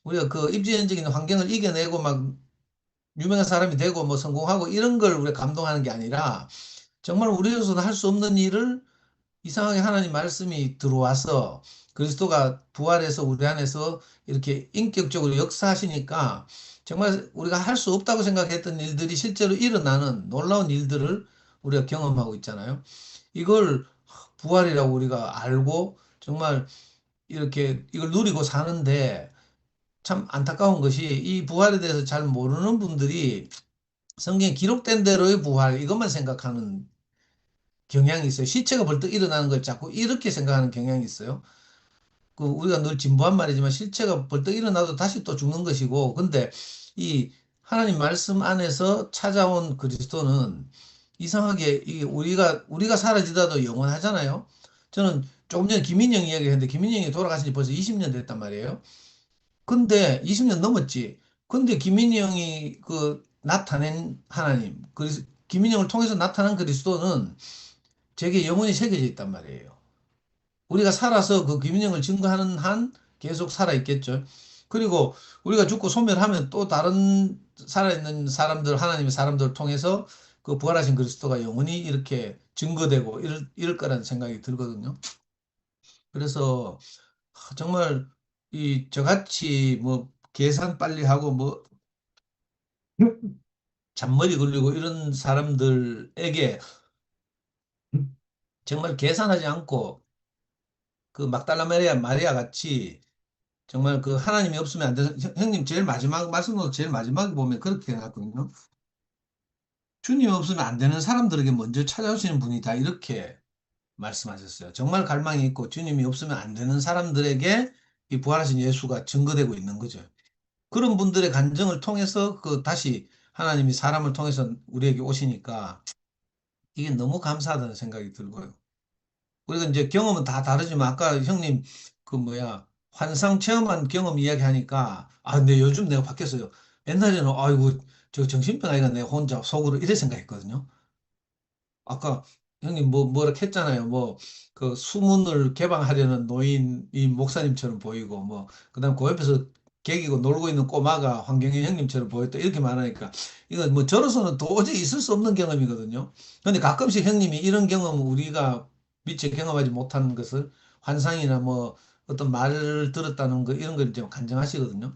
우리가 그 입지전적인 환경을 이겨내고 막 유명한 사람이 되고 뭐 성공하고 이런 걸 우리가 감동하는 게 아니라 정말 우리로서는 할 수 없는 일을 이상하게 하나님 말씀이 들어와서 그리스도가 부활해서 우리 안에서 이렇게 인격적으로 역사하시니까 정말 우리가 할 수 없다고 생각했던 일들이 실제로 일어나는 놀라운 일들을 우리가 경험하고 있잖아요. 이걸 부활이라고 우리가 알고 정말 이렇게 이걸 누리고 사는데 참 안타까운 것이 이 부활에 대해서 잘 모르는 분들이 성경에 기록된 대로의 부활 이것만 생각하는 경향이 있어요. 시체가 벌떡 일어나는 걸 자꾸 이렇게 생각하는 경향이 있어요. 그 우리가 늘 진부한 말이지만 실체가 벌떡 일어나도 다시 또 죽는 것이고, 근데 이 하나님 말씀 안에서 찾아온 그리스도는 이상하게 이 우리가 사라지다도 영원하잖아요. 저는 조금 전에 김인영 이야기했는데 김인영이 돌아가신 지 벌써 20년 됐단 말이에요. 근데 20년 넘었지. 근데 김인영이 그 나타낸 하나님, 김인영을 통해서 나타난 그리스도는 제게 영원히 새겨져 있단 말이에요. 우리가 살아서 그 김인영을 증거하는 한 계속 살아있겠죠. 그리고 우리가 죽고 소멸하면 또 다른 살아있는 사람들, 하나님의 사람들을 통해서 그 부활하신 그리스도가 영원히 이렇게 증거되고 이럴 거라는 생각이 들거든요. 그래서 정말 이 저같이 뭐 계산 빨리 하고 뭐 잔머리 굴리고 이런 사람들에게 정말 계산하지 않고 그 막달라 마리아 같이 정말 그 하나님이 없으면 안 되는, 형님 제일 마지막 말씀도 제일 마지막에 보면 그렇게 해놨거든요. 주님 없으면 안 되는 사람들에게 먼저 찾아오시는 분이다, 이렇게 말씀하셨어요. 정말 갈망이 있고 주님이 없으면 안 되는 사람들에게 이 부활하신 예수가 증거되고 있는 거죠. 그런 분들의 간증을 통해서 그 다시 하나님이 사람을 통해서 우리에게 오시니까 이게 너무 감사하다는 생각이 들고요. 우리가 이제 경험은 다 다르지만 아까 형님 그 뭐야 환상 체험한 경험 이야기하니까 아 근데 요즘 내가 바뀌었어요. 옛날에는 아이고 저 정신병 아이가 내 혼자 속으로 이래 생각했거든요. 아까 형님 뭐라 했잖아요. 뭐 그 수문을 개방하려는 노인이 목사님처럼 보이고 뭐 그다음 그 옆에서 개기고 놀고 있는 꼬마가 황경현 형님처럼 보였다 이렇게 말하니까 이거 뭐 저로서는 도저히 있을 수 없는 경험이거든요. 근데 가끔씩 형님이 이런 경험 우리가 미처 경험하지 못한 것을 환상이나 뭐 어떤 말을 들었다는 거 이런 걸 이제 간증하시거든요.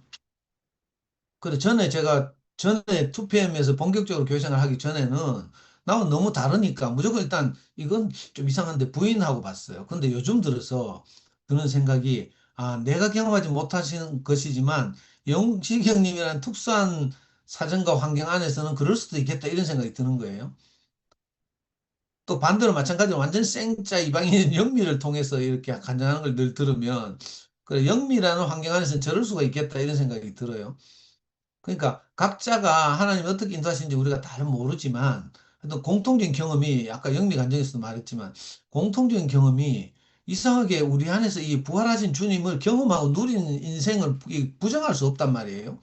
그래, 제가 전에 2PM에서 본격적으로 교회생활 하기 전에는 나는 너무 다르니까 무조건 일단 이건 좀 이상한데 부인하고 봤어요. 근데 요즘 들어서 드는 생각이, 아, 내가 경험하지 못하시는 것이지만 영식 형님이라는 특수한 사정과 환경 안에서는 그럴 수도 있겠다 이런 생각이 드는 거예요. 또 반대로 마찬가지로 완전 생짜 이방인 영미를 통해서 이렇게 간증하는 걸 늘 들으면 그래, 영미라는 환경 안에서는 저럴 수가 있겠다 이런 생각이 들어요. 그러니까 각자가 하나님 어떻게 인도하시는지 우리가 다 모르지만 또 공통적인 경험이 아까 영미 간증에서도 말했지만 공통적인 경험이 이상하게 우리 안에서 이 부활하신 주님을 경험하고 누리는 인생을 부정할 수 없단 말이에요.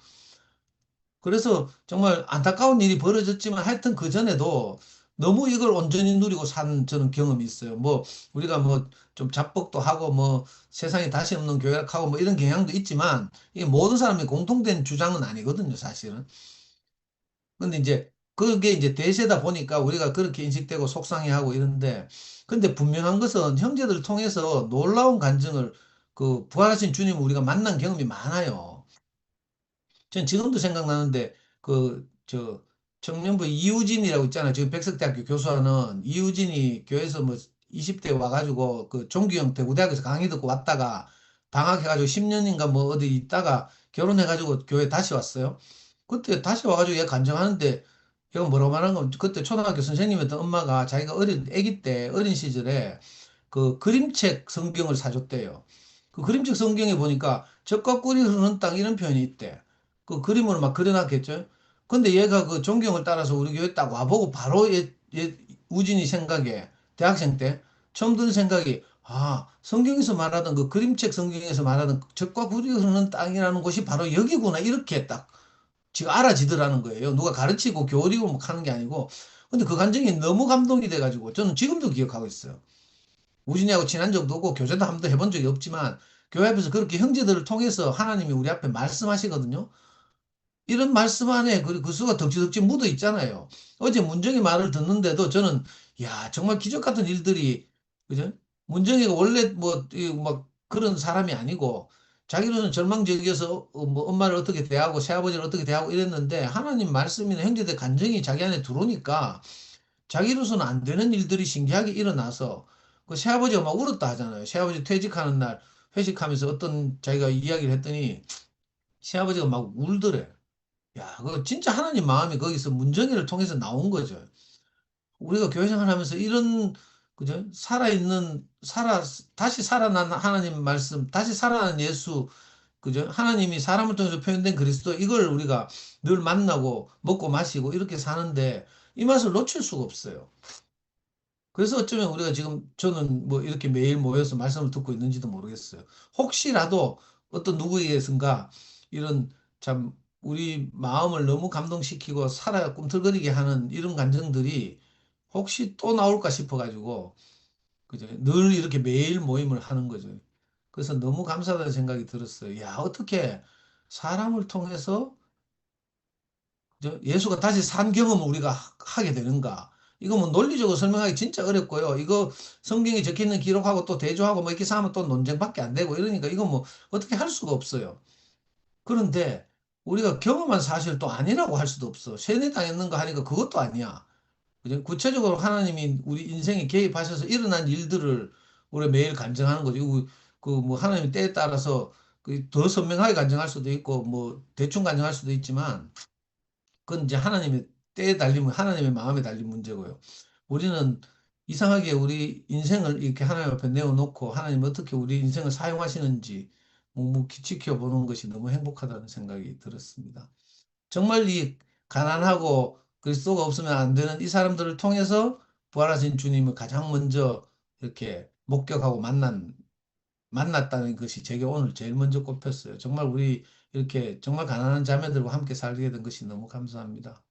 그래서 정말 안타까운 일이 벌어졌지만 하여튼 그 전에도 너무 이걸 온전히 누리고 산 저는 경험이 있어요. 뭐 우리가 뭐 좀 잡복도 하고 뭐 세상에 다시 없는 교회락하고 뭐 이런 경향도 있지만 이게 모든 사람이 공통된 주장은 아니거든요, 사실은. 근데 이제 그게 이제 대세다 보니까 우리가 그렇게 인식되고 속상해하고 이런데 근데 분명한 것은 형제들을 통해서 놀라운 간증을 그 부활하신 주님을 우리가 만난 경험이 많아요. 전 지금도 생각나는데 그 저 청년부 이우진이라고 있잖아요. 지금 백석대학교 교수하는 이우진이 교회에서 뭐 20대 와가지고 그 종교 형태 우대학에서 강의 듣고 왔다가 방학해가지고 10년인가 뭐 어디 있다가 결혼해가지고 교회 다시 왔어요. 그때 다시 와가지고 얘 간증하는데 얘가 뭐라고 말하는 건 그때 초등학교 선생님이었던 엄마가 자기가 어린 아기 때 어린 시절에 그 그림책 성경을 사줬대요. 그 그림책 성경에 보니까 젖과 꿀이 흐르는 땅 이런 표현이 있대. 그 그림으로 막 그려놨겠죠. 근데 얘가 그 존경을 따라서 우리 교회 딱 와보고 바로 우진이 생각에 대학생 때 처음 든 생각이 아 성경에서 말하던 그 그림책 성경에서 말하던 젖과 꿀이 흐르는 땅이라는 곳이 바로 여기구나 이렇게 딱 지금 알아지더라는 거예요. 누가 가르치고 교리고 뭐 하는 게 아니고. 근데 그 감정이 너무 감동이 돼가지고 저는 지금도 기억하고 있어요. 우진이하고 친한 적도 없고 교제도 한 번도 해본 적이 없지만 교회 앞에서 그렇게 형제들을 통해서 하나님이 우리 앞에 말씀하시거든요. 이런 말씀 안에 그 수가 덕지덕지 묻어 있잖아요. 어제 문정이 말을 듣는데도 저는 야 정말 기적 같은 일들이 그죠? 문정이가 원래 뭐 그런 사람이 아니고 자기로서는 절망적이어서 뭐 엄마를 어떻게 대하고 새아버지를 어떻게 대하고 이랬는데 하나님 말씀이나 형제들 간증이 자기 안에 들어오니까 자기로서는 안 되는 일들이 신기하게 일어나서 그 새아버지가 막 울었다 하잖아요. 새아버지 퇴직하는 날 회식하면서 어떤 자기가 이야기를 했더니 새아버지가 막 울더래. 야, 그 진짜 하나님 마음이 거기서 문정이를 통해서 나온 거죠. 우리가 교회 생활하면서 이런 그죠? 다시 살아난 하나님 말씀, 다시 살아난 예수, 그죠? 하나님이 사람을 통해서 표현된 그리스도, 이걸 우리가 늘 만나고 먹고 마시고 이렇게 사는데 이 맛을 놓칠 수가 없어요. 그래서 어쩌면 우리가 지금 저는 뭐 이렇게 매일 모여서 말씀을 듣고 있는지도 모르겠어요. 혹시라도 어떤 누구에게선가 이런 참 우리 마음을 너무 감동시키고 살아 꿈틀거리게 하는 이런 감정들이 혹시 또 나올까 싶어가지고 그죠? 늘 이렇게 매일 모임을 하는 거죠. 그래서 너무 감사하다는 생각이 들었어요. 야, 어떻게 사람을 통해서 예수가 다시 산 경험을 우리가 하게 되는가? 이거 뭐 논리적으로 설명하기 진짜 어렵고요. 이거 성경에 적혀 있는 기록하고 또 대조하고 뭐 이렇게 하면 또 논쟁밖에 안 되고 이러니까 이거 뭐 어떻게 할 수가 없어요. 그런데 우리가 경험한 사실 또 아니라고 할 수도 없어. 세뇌당했는가 하니까 그것도 아니야. 그죠? 구체적으로 하나님이 우리 인생에 개입하셔서 일어난 일들을 우리 매일 간증하는 거죠. 그 뭐 하나님 때에 따라서 그더 선명하게 간증할 수도 있고 뭐 대충 간증할 수도 있지만 그건 이제 하나님의 때에 달린 하나님의 마음에 달린 문제고요. 우리는 이상하게 우리 인생을 이렇게 하나님 앞에 내어놓고 하나님 어떻게 우리 인생을 사용하시는지 묵묵히 지켜보는 것이 너무 행복하다는 생각이 들었습니다. 정말 이 가난하고 그리스도가 없으면 안 되는 이 사람들을 통해서 부활하신 주님을 가장 먼저 이렇게 목격하고 만났다는 것이 제게 오늘 제일 먼저 꼽혔어요. 정말 우리 이렇게 정말 가난한 자매들과 함께 살게 된 것이 너무 감사합니다.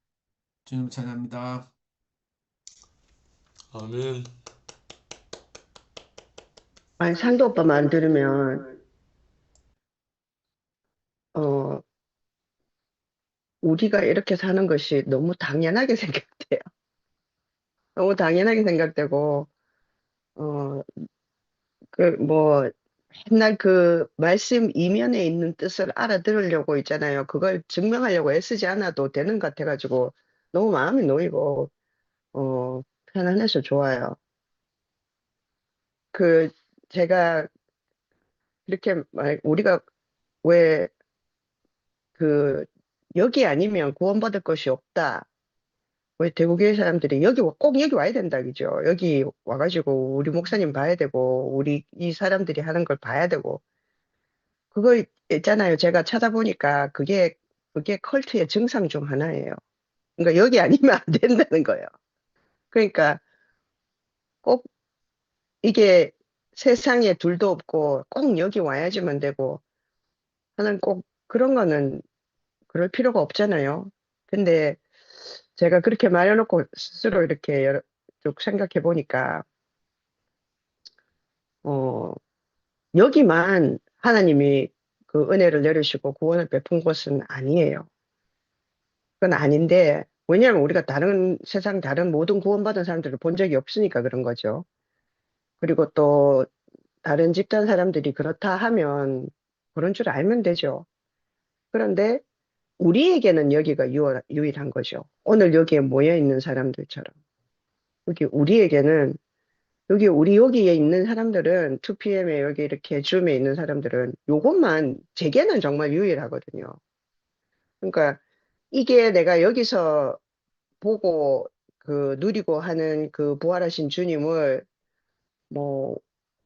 주님 찬양합니다. 아멘. 아니, 상도 오빠 말 들으면, 어, 우리가 이렇게 사는 것이 너무 당연하게 생각돼요. 너무 당연하게 생각되고, 어, 뭐, 맨날 그 말씀 이면에 있는 뜻을 알아들으려고 있잖아요. 그걸 증명하려고 애쓰지 않아도 되는 것 같아가지고, 너무 마음이 놓이고, 편안해서 좋아요. 그, 제가 이렇게 우리가 왜 그, 여기 아니면 구원받을 것이 없다. 왜 대구교회 사람들이 꼭 여기 와야 된다, 그죠? 여기 와가지고 우리 목사님 봐야 되고, 우리 이 사람들이 하는 걸 봐야 되고, 그거 있잖아요. 제가 찾아보니까 그게 컬트의 증상 중 하나예요. 그러니까 여기 아니면 안 된다는 거예요. 그러니까 꼭 이게 세상에 둘도 없고 꼭 여기 와야지만 되고 하는 꼭 그런 거는 그럴 필요가 없잖아요. 근데 제가 그렇게 말해놓고 스스로 이렇게 쭉 생각해 보니까, 어, 여기만 하나님이 그 은혜를 내리시고 구원을 베푼 것은 아니에요. 그건 아닌데, 왜냐하면 우리가 세상 다른 모든 구원받은 사람들을 본 적이 없으니까 그런 거죠. 그리고 또 다른 집단 사람들이 그렇다 하면 그런 줄 알면 되죠. 그런데 우리에게는 여기가 유일한 거죠. 오늘 여기에 모여 있는 사람들처럼. 우리에게는 우리 여기에 있는 사람들은 2PM에 여기 이렇게 줌에 있는 사람들은 요것만 제게는 정말 유일하거든요. 그러니까 이게 내가 여기서 보고 누리고 하는 그 부활하신 주님을 뭐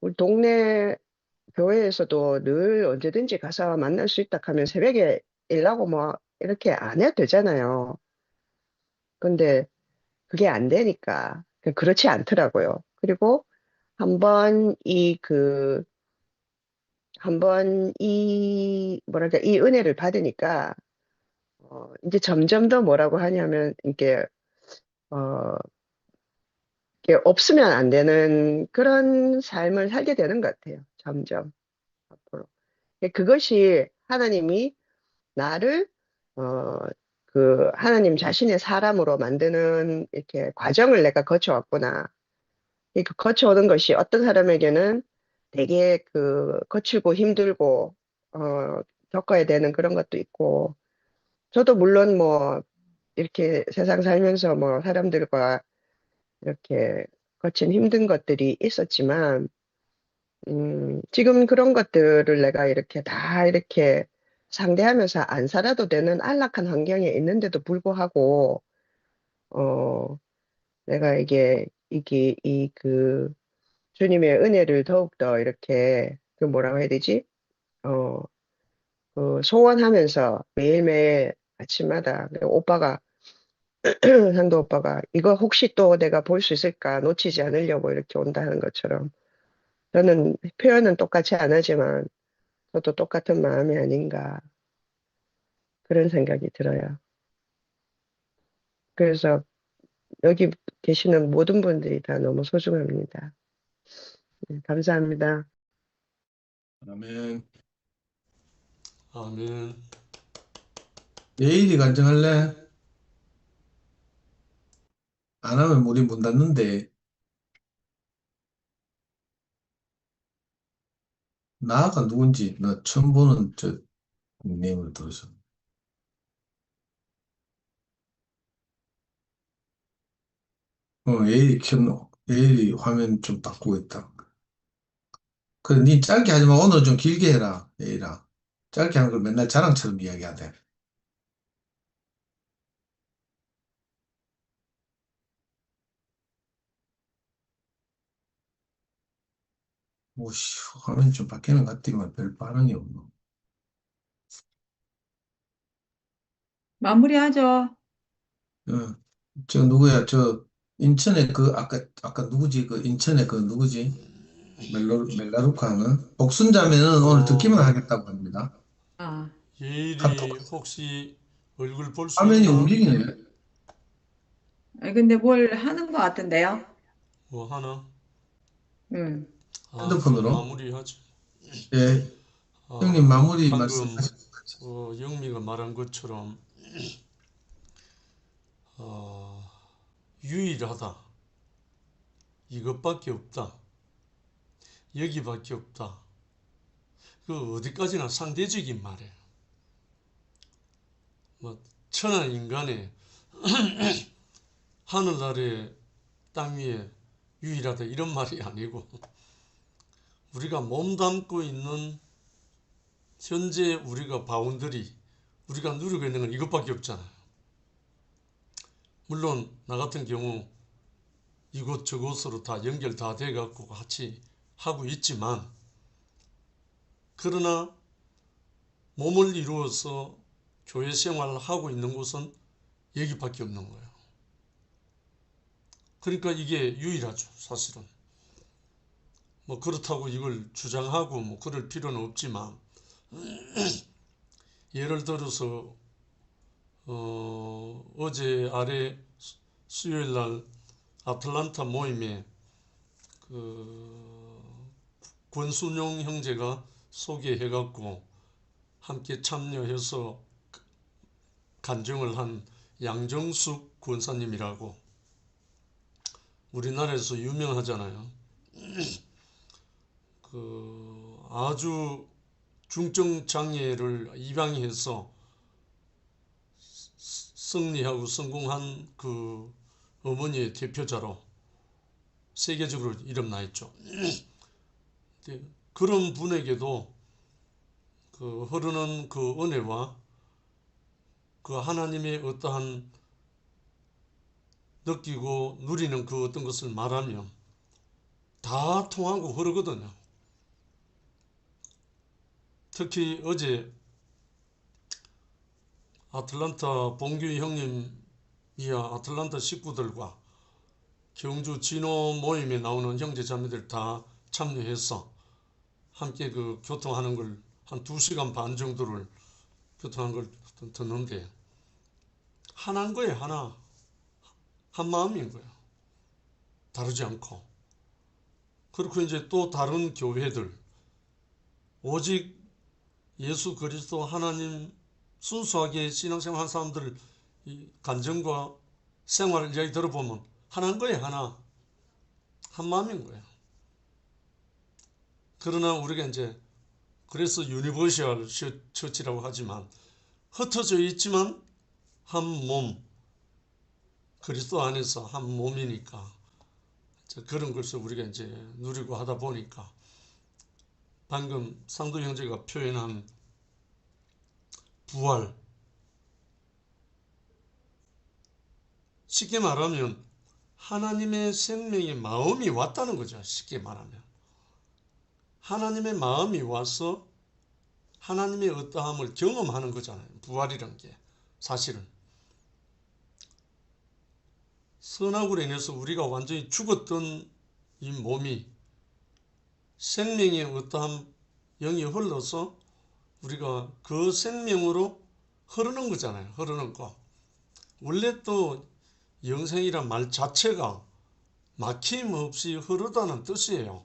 우리 동네 교회에서도 늘 언제든지 가서 만날 수 있다 하면 새벽에 일하고 뭐 이렇게 안 해도 되잖아요. 근데 그게 안 되니까 그렇지 않더라고요. 그리고 한번 뭐랄까, 이 은혜를 받으니까, 이제 점점 더 뭐라고 하냐면, 어, 이게 없으면 안 되는 그런 삶을 살게 되는 것 같아요. 점점 앞으로. 그것이 하나님이 나를, 어, 하나님 자신의 사람으로 만드는 이렇게 과정을 내가 거쳐왔구나. 거쳐오는 것이 어떤 사람에게는 되게 거칠고 힘들고, 겪어야 되는 그런 것도 있고, 저도 물론 뭐, 이렇게 세상 살면서 뭐, 사람들과 이렇게 거친 힘든 것들이 있었지만, 지금 그런 것들을 내가 이렇게 다 이렇게 상대하면서 안 살아도 되는 안락한 환경에 있는데도 불구하고, 내가 이게 이게 주님의 은혜를 더욱더 이렇게 뭐라고 해야 되지? 어, 소원하면서 매일매일 아침마다 오빠가 상도 오빠가 이거 혹시 또 내가 볼 수 있을까 놓치지 않으려고 이렇게 온다는 것처럼 저는 표현은 똑같이 안 하지만 저도 똑같은 마음이 아닌가 그런 생각이 들어요. 그래서 여기 계시는 모든 분들이 다 너무 소중합니다. 네, 감사합니다. 아멘. 아멘. 내일이 간증할래? 안 하면 우리 문 닫는데. 나가 누군지 나 처음 보는 저 닉네임을 들어서. 에일이 켰노. 에일이 화면 좀 바꾸고 있다. 그래, 니 짧게 하지 마. 오늘 좀 길게 해라, 에일아. 짧게 하는 걸 맨날 자랑처럼 이야기하대. 오씨, 화면이 좀 바뀌는 것 같더니만 별 반응이 없노. 마무리하죠. 어, 저 누구야? 저 인천에 아까 누구지? 그 인천에 그 누구지? 멜라루카 하는 복순자매는 오늘 듣기만 하겠다고 합니다. 아, 카톡 예일이 혹시 얼굴 볼 수 화면이 있나? 움직이네. 근데 뭘 하는 것 같은데요? 뭐 하나? 음. 아, 그럼 핸드폰으로. 마무리하죠. 예, 형님 마무리 방금 말씀하시죠. 영미가 말한 것처럼 어, 유일하다. 이것밖에 없다. 여기밖에 없다. 그 어디까지나 상대적인 말이에요. 뭐 천하 인간의 하늘 아래 땅 위에 유일하다 이런 말이 아니고 우리가 몸담고 있는 현재 우리가 바운더리 우리가 누리고 있는 건 이것밖에 없잖아요. 물론 나 같은 경우 이곳저곳으로 다 연결 다 돼갖고 같이 하고 있지만 그러나 몸을 이루어서 교회 생활을 하고 있는 곳은 여기밖에 없는 거예요. 그러니까 이게 유일하죠, 사실은. 뭐 그렇다고 이걸 주장하고 뭐 그럴 필요는 없지만 예를 들어서 어제 아래 수요일 날 아틀란타 모임에 그 권순용 형제가 소개해갖고 함께 참여해서 간증을 한 양정숙 권사님이라고 우리나라에서 유명하잖아요. 그 아주 중증 장애를 입양해서 승리하고 성공한 그 어머니의 대표자로 세계적으로 이름 나 있죠. 그런 분에게도 그 흐르는 그 은혜와 그 하나님의 어떠한 느끼고 누리는 그 어떤 것을 말하면 다 통하고 흐르거든요. 특히 어제 아틀란타 봉규 형님이야 아틀란타 식구들과 경주 진호 모임에 나오는 형제자매들 다 참여해서 함께 그 교통하는 걸 한 2시간 반 정도를 교통한 걸 듣는데 하나인 거예요. 하나. 한 마음인 거예요. 다르지 않고. 그렇고 이제 또 다른 교회들 오직 예수 그리스도 하나님 순수하게 신앙생활 한 사람들 간증과 생활을 이야기 들어보면 하나인 거예요. 하나. 한 마음인 거예요. 그러나 우리가 이제 그래서 유니버셜 처치라고 하지만 흩어져 있지만 한 몸, 그리스도 안에서 한 몸이니까 그런 것을 우리가 이제 누리고 하다 보니까 방금 상도 형제가 표현한 부활 쉽게 말하면 하나님의 생명의 마음이 왔다는 거죠. 쉽게 말하면. 하나님의 마음이 와서 하나님의 어떠함을 경험하는 거잖아요. 부활이란 게 사실은. 선악으로 인해서 우리가 완전히 죽었던 이 몸이 생명의 어떠한 영이 흘러서 우리가 그 생명으로 흐르는 거잖아요. 흐르는 거. 원래 또 영생이란 말 자체가 막힘없이 흐르다는 뜻이에요.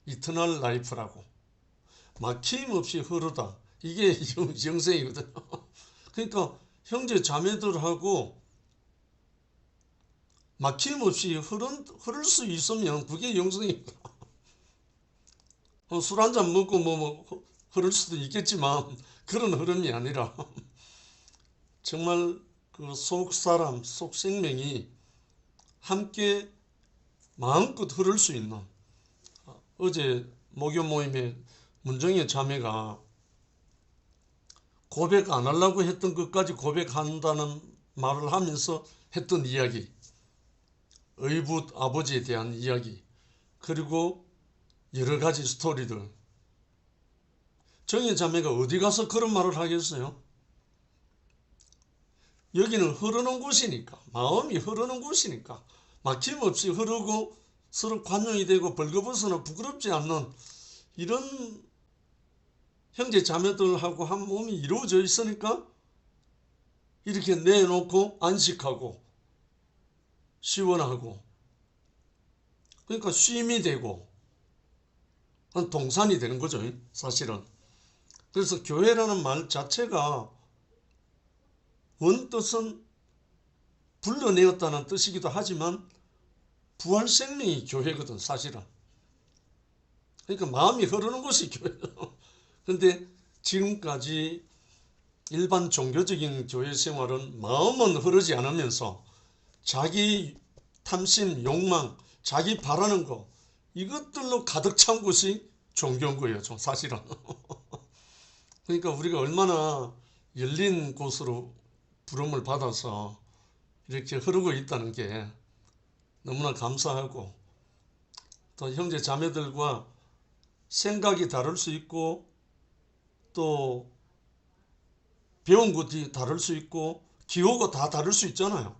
이터널 라이프라고. 막힘없이 흐르다. 이게 영생이거든요. 그러니까 형제 자매들하고 막힘없이 흐를 수 있으면 그게 영생입니다. 술 한잔 먹고 흐를 수도 있겠지만 그런 흐름이 아니라 정말 그 속 사람, 속 생명이 함께 마음껏 흐를 수 있는. 어제 목요 모임에 문정의 자매가 고백 안 하려고 했던 것까지 고백한다는 말을 하면서 했던 이야기, 의붓 아버지에 대한 이야기, 그리고 여러 가지 스토리들. 정의 자매가 어디 가서 그런 말을 하겠어요? 여기는 흐르는 곳이니까, 마음이 흐르는 곳이니까 막힘없이 흐르고 서로 관용이 되고 벌거벗어나 부끄럽지 않는 이런 형제 자매들하고 한 몸이 이루어져 있으니까 이렇게 내놓고 안식하고 시원하고, 그러니까 쉼이 되고 동산이 되는 거죠, 사실은. 그래서 교회라는 말 자체가 원뜻은 불러내었다는 뜻이기도 하지만 부활 생명이 교회거든, 사실은. 그러니까 마음이 흐르는 곳이 교회예요. 근데 지금까지 일반 종교적인 교회 생활은 마음은 흐르지 않으면서 자기 탐심, 욕망, 자기 바라는 거, 이것들로 가득 찬 곳이 종교인 거예요, 사실은. 그러니까 우리가 얼마나 열린 곳으로 부름을 받아서 이렇게 흐르고 있다는 게 너무나 감사하고, 또 형제 자매들과 생각이 다를 수 있고 또 배운 것이 다를 수 있고 기호가 다 다를 수 있잖아요.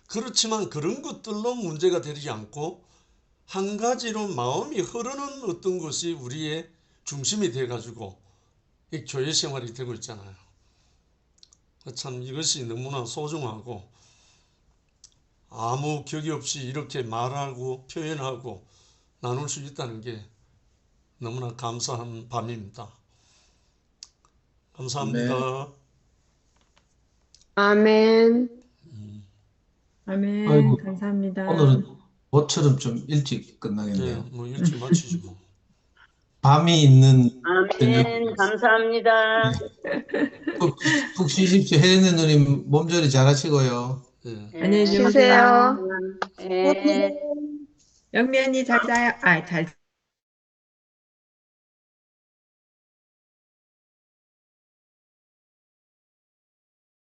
그렇지만 그런 것들로 문제가 되지 않고 한 가지로 마음이 흐르는 어떤 것이 우리의 중심이 돼가지고 이 교회 생활이 되고 있잖아요. 참 이것이 너무나 소중하고 아무 격이 없이 이렇게 말하고 표현하고 나눌 수 있다는 게 너무나 감사한 밤입니다. 감사합니다. 아멘. 아멘. 아이고, 감사합니다. 오늘은 모처럼 좀 일찍 네, 끝나겠네요. 뭐 일찍 마치지 뭐. 밤이 있는 저녁. 아멘. 감사합니다. 푹 쉬십시오. 혜연이 누님 몸조리 잘하시고요. 네. 안녕히 쉬세요. 주무세요. 예. 영미 언니 잘 자요. 잘